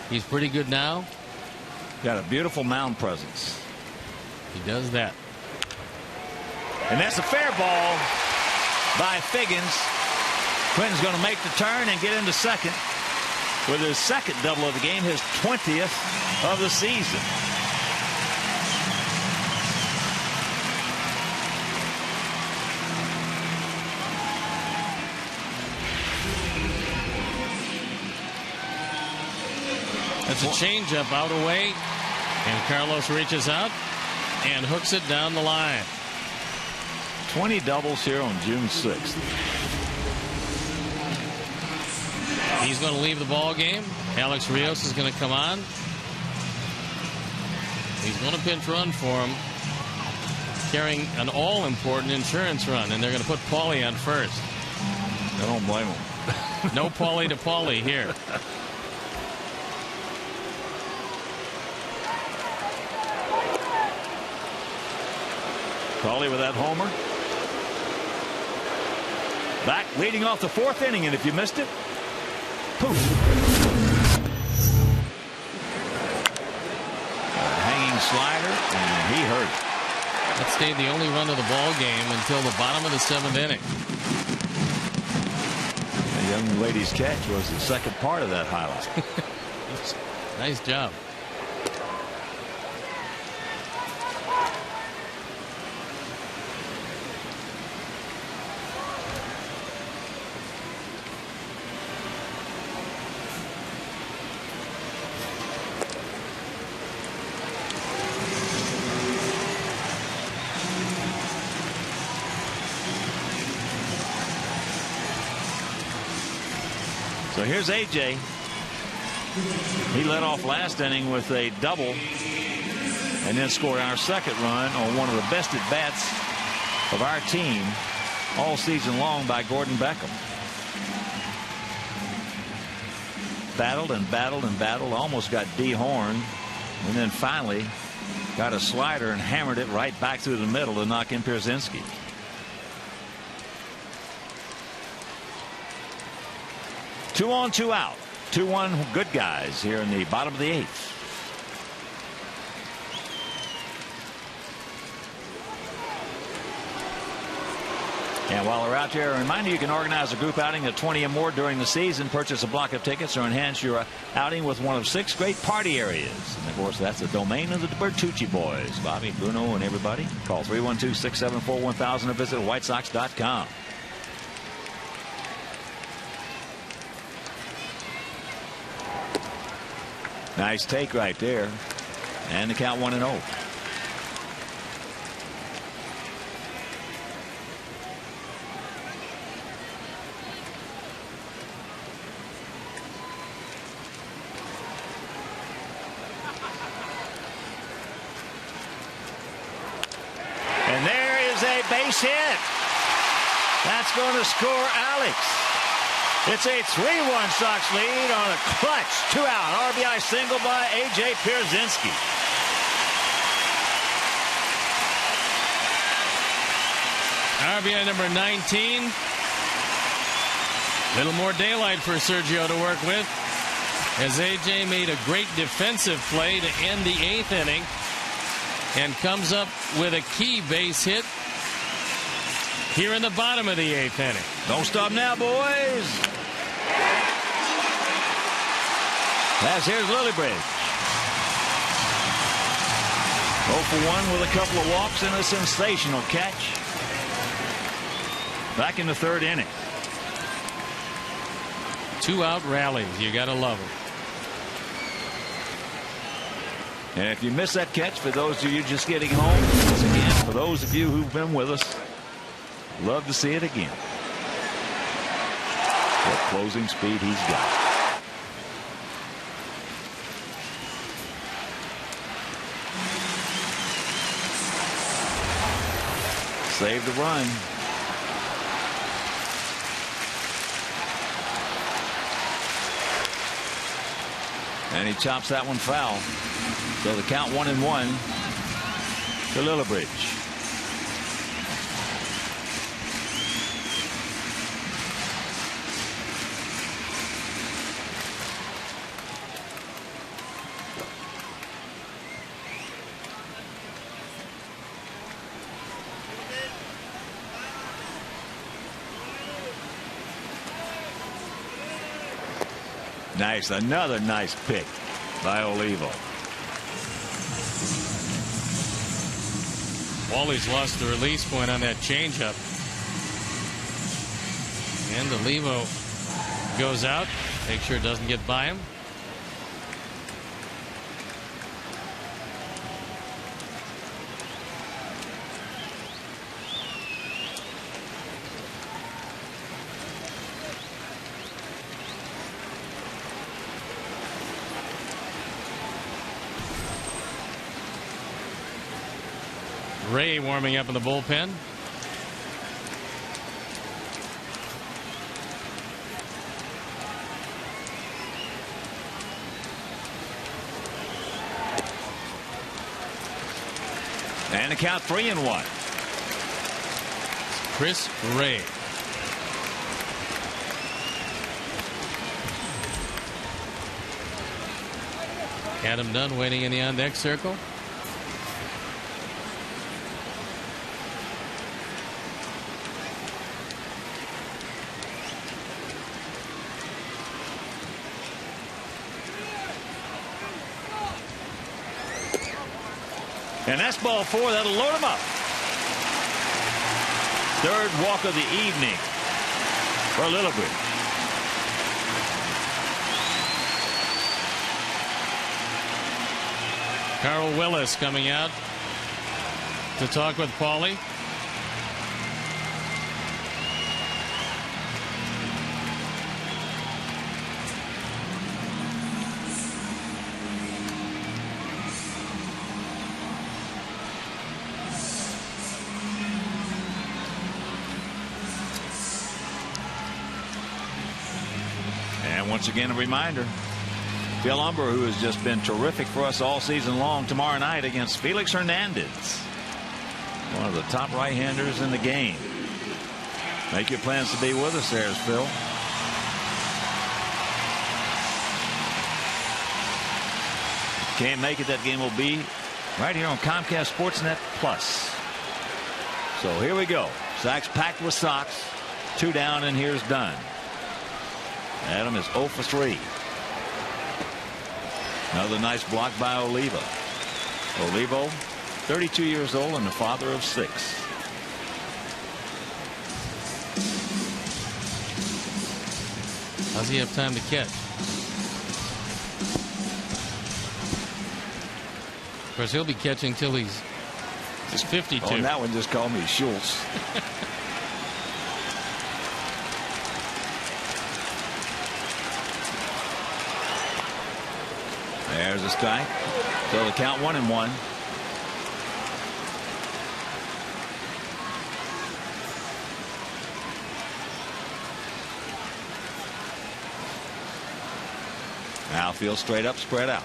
He's pretty good now. Got a beautiful mound presence. He does that. And that's a fair ball by Figgins. Quinton's going to make the turn and get into second with his second double of the game, his 20th of the season. That's a changeup out away, and Carlos reaches out and hooks it down the line. 20 doubles here on June 6th. He's going to leave the ball game. Alex Rios is going to come on. He's going to pinch run for him, carrying an all-important insurance run, and they're going to put Pauly on first. I don't blame him. No Pauly to Pauly here. Pauly with that homer. Back leading off the 4th inning, and if you missed it, poof. A hanging slider, and he hurt it. That stayed the only run of the ball game until the bottom of the 7th inning. The young lady's catch was the second part of that highlight. Nice job. So here's AJ. He led off last inning with a double and then scored our second run on one of the best at bats of our team all season long by Gordon Beckham. Battled and battled and battled, almost got dehorned, and then finally got a slider and hammered it right back through the middle to knock in Pierzynski. 2 on, 2 out. 2-1 good guys here in the bottom of the 8th. And while they're out there, a reminder, you can organize a group outing of 20 or more during the season. Purchase a block of tickets or enhance your outing with one of 6 great party areas. And of course, that's the domain of the Bertucci boys, Bobby, Bruno, and everybody. Call 312-674-1000 or visit whitesox.com. Nice take right there. And the count 1-0. And there is a base hit. That's going to score Alex. It's a 3-1 Sox lead on a clutch 2-out RBI single by A.J. Pierzynski. RBI number 19. Little more daylight for Sergio to work with, as A.J. made a great defensive play to end the 8th inning and comes up with a key base hit here in the bottom of the 8th inning. Don't stop now, boys. As here's Lillibridge. 0 for 1 with a couple of walks and a sensational catch. Back in the 3rd inning. 2-out rallies. You got to love them. And if you miss that catch, for those of you just getting home, once again, for those of you who've been with us, love to see it again. What closing speed he's got. Save the run. And he chops that one foul. So the count 1-1 to Lillibridge. Nice. Another nice pick by Olivo. Wally's lost the release point on that changeup. And Olivo goes out. Make sure it doesn't get by him. Ray warming up in the bullpen. And the count 3-1. Chris Ray. Adam Dunn waiting in the on-deck circle. And that's ball 4. That'll load him up. Third walk of the evening for Lillibridge. Carl Willis coming out to talk with Paulie. And once again, a reminder. Phil Humber, who has just been terrific for us all season long, tomorrow night against Felix Hernandez, one of the top right-handers in the game. Make your plans to be with us, there's Phil. Can't make it, that game will be right here on Comcast Sportsnet Plus. So here we go. Sacks packed with Sox. 2 down, and here's Dunn. Adam is 0 for 3. Another nice block by Olivo. Olivo, 32 years old and the father of 6. How's he have time to catch? Of course, he'll be catching till he's 52. Oh, and that one just called me Schultz. There's a strike. So the count 1-1. Outfield straight up, spread out.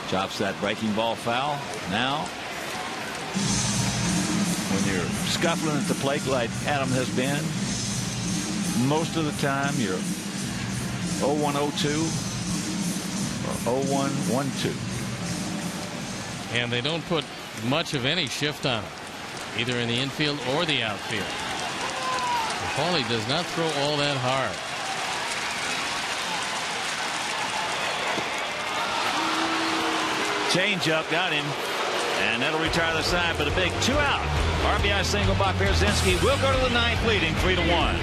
Chops that breaking ball foul. Now, when you're scuffling at the plate like Adam has been, most of the time you're 0-1-0-2 or 0-1-1-2. And they don't put much of any shift on him, either in the infield or the outfield. Paulie does not throw all that hard. Change up, got him, and that'll retire the side, but a big 2-out. RBI single by Pierzynski will go to the 9th, leading 3-1.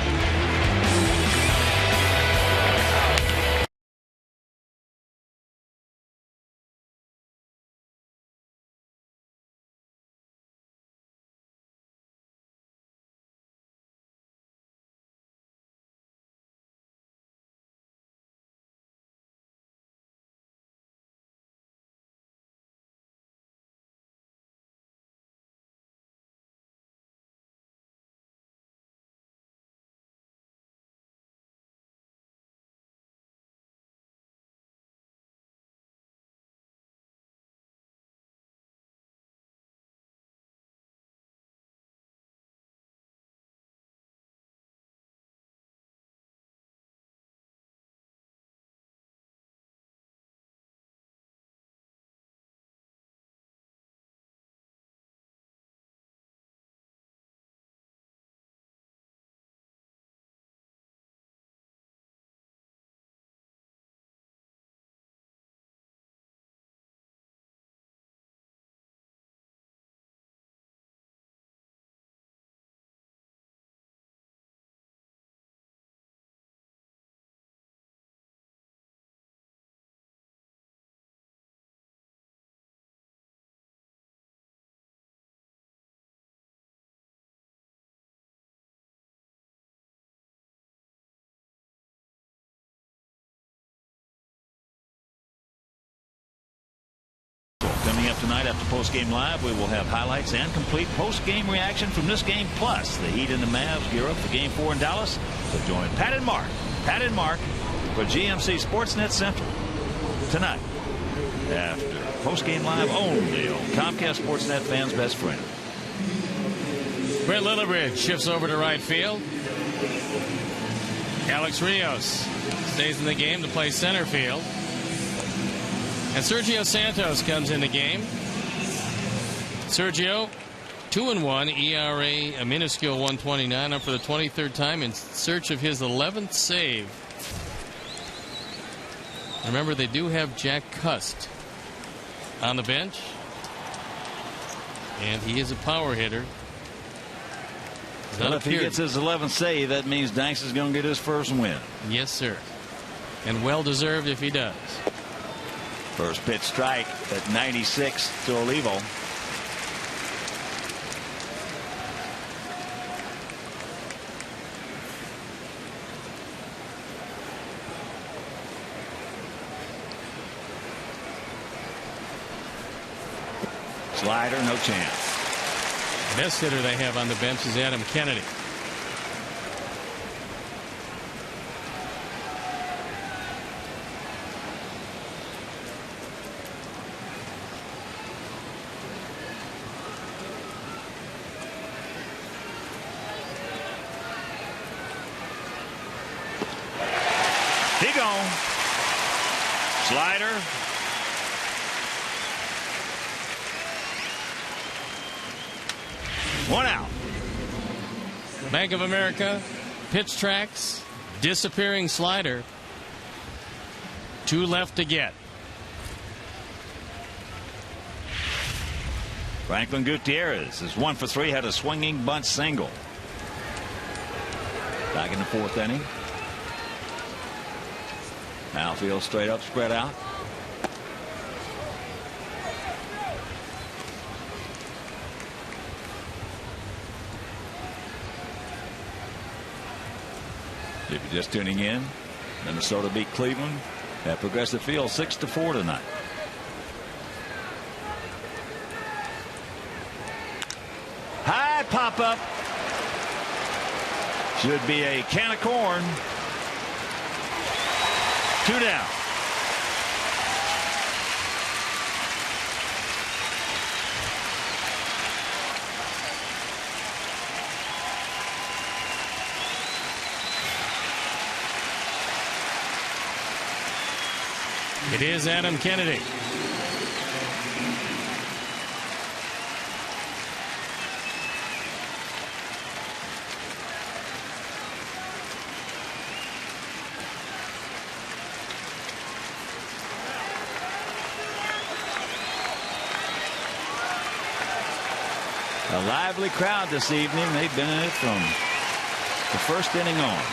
Coming up tonight after Post-Game Live, we will have highlights and complete post-game reaction from this game. Plus, the Heat and the Mavs gear up for Game 4 in Dallas. So join Pat and Mark for GMC Sportsnet Central tonight after Post-Game Live only on Comcast Sportsnet, fans' best friend. Brett Lillibridge shifts over to right field. Alex Rios stays in the game to play center field. And Sergio Santos comes in the game. Sergio, 2-1, ERA a minuscule 129, up for the 23rd time in search of his 11th save. Remember, they do have Jack Cust on the bench. And he is a power hitter. Well, if he gets his 11th save, that means Danks is going to get his first win. Yes, sir. And well-deserved if he does. First pitch strike at 96 to Olivo. Slider, no chance. Best hitter they have on the bench is Adam Kennedy. He gone. Slider. One out. Bank of America, pitch tracks, disappearing slider. 2 left to get. Franklin Gutierrez is 1 for 3, had a swinging bunt single. Back in the 4th inning. Outfield straight up, spread out. If you're just tuning in, Minnesota beat Cleveland at Progressive Field 6-4 tonight. High pop up. Should be a can of corn. 2 down. It is Adam Kennedy. A lively crowd this evening. They've been in it from the first inning on.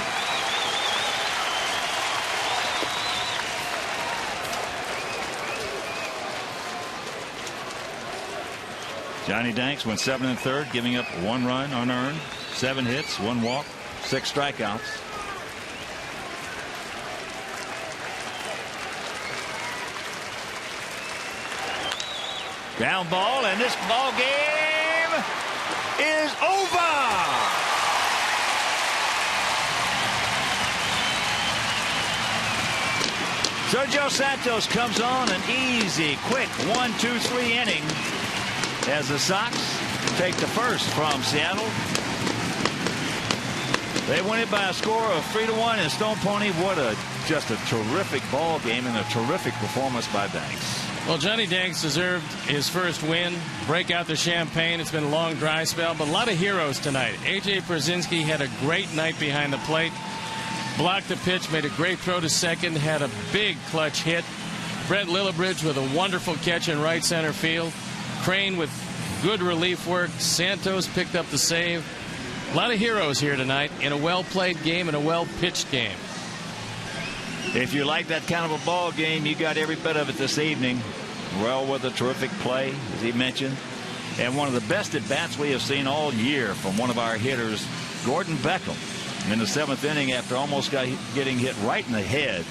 Johnny Danks went 7 1/3, giving up 1 run unearned, 7 hits, 1 walk, 6 strikeouts. Ground ball, and this ball game is over. Sergio Santos comes on an easy, quick 1-2-3 inning as the Sox take the first from Seattle. They win it by a score of 3-1 in Stone Pony. What just a terrific ball game and a terrific performance by Danks. Well, Johnny Danks deserved his first win. Break out the champagne. It's been a long dry spell, but a lot of heroes tonight. A.J. Pierzynski had a great night behind the plate. Blocked the pitch, made a great throw to second, had a big clutch hit. Brett Lillibridge with a wonderful catch in right center field. Crane with good relief work. Santos picked up the save. A lot of heroes here tonight in a well-played game and a well-pitched game. If you like that kind of a ball game, you got every bit of it this evening. Well, with a terrific play, as he mentioned, and one of the best at-bats we have seen all year from one of our hitters, Gordon Beckham, in the 7th inning after almost getting hit right in the head.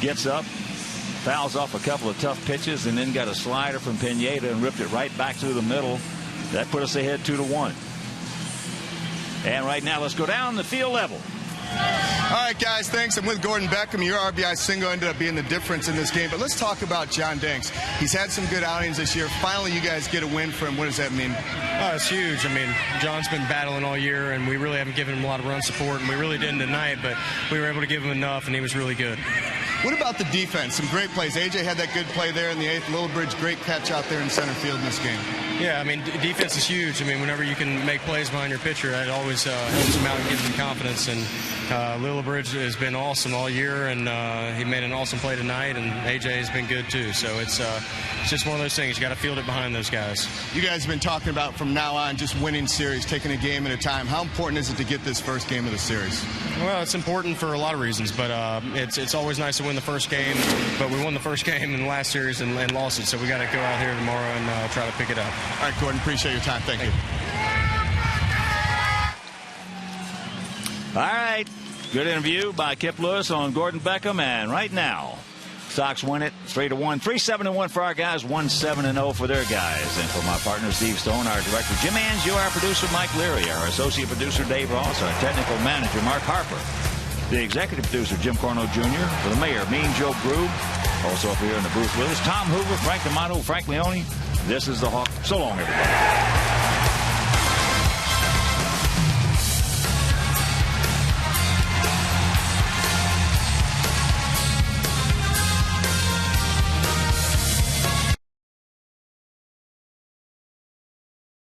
Gets up, fouls off a couple of tough pitches, and then got a slider from Pineda and ripped it right back through the middle. That put us ahead 2-1. And right now, let's go down the field level. All right, guys, thanks. I'm with Gordon Beckham. Your RBI single ended up being the difference in this game. But let's talk about John Danks. He's had some good outings this year. Finally, you guys get a win for him. What does that mean? Oh, it's huge. I mean, John's been battling all year, and we really haven't given him a lot of run support, and we really didn't tonight, but we were able to give him enough, and he was really good. What about the defense? Some great plays. A.J. had that good play there in the 8th. Lillibridge, great catch out there in center field in this game. Yeah, I mean, defense is huge. I mean, whenever you can make plays behind your pitcher, that always helps them out and gives them confidence. And Lillibridge has been awesome all year, and he made an awesome play tonight, and AJ has been good too. So it's just one of those things. You got to field it behind those guys. You guys have been talking about from now on just winning series, taking a game at a time. How important is it to get this first game of the series? Well, it's important for a lot of reasons, but it's always nice to win the first game. But we won the first game in the last series and lost it, so we got to go out here tomorrow and try to pick it up. All right, Gordon, appreciate your time. Thank you. All right. Good interview by Kip Lewis on Gordon Beckham. And right now, Sox win it 3-1. 3-7-1 for our guys, 1-7-0 for their guys. And for my partner, Steve Stone, our director, Jim Angio, our producer, Mike Leary, our associate producer, Dave Ross, our technical manager, Mark Harper, the executive producer, Jim Corno Jr., for the mayor, Mean Joe Grube, also up here in the booth with us, Tom Hoover, Frank D'Amato, Frank Leone. This is the Hawk. So long, everybody.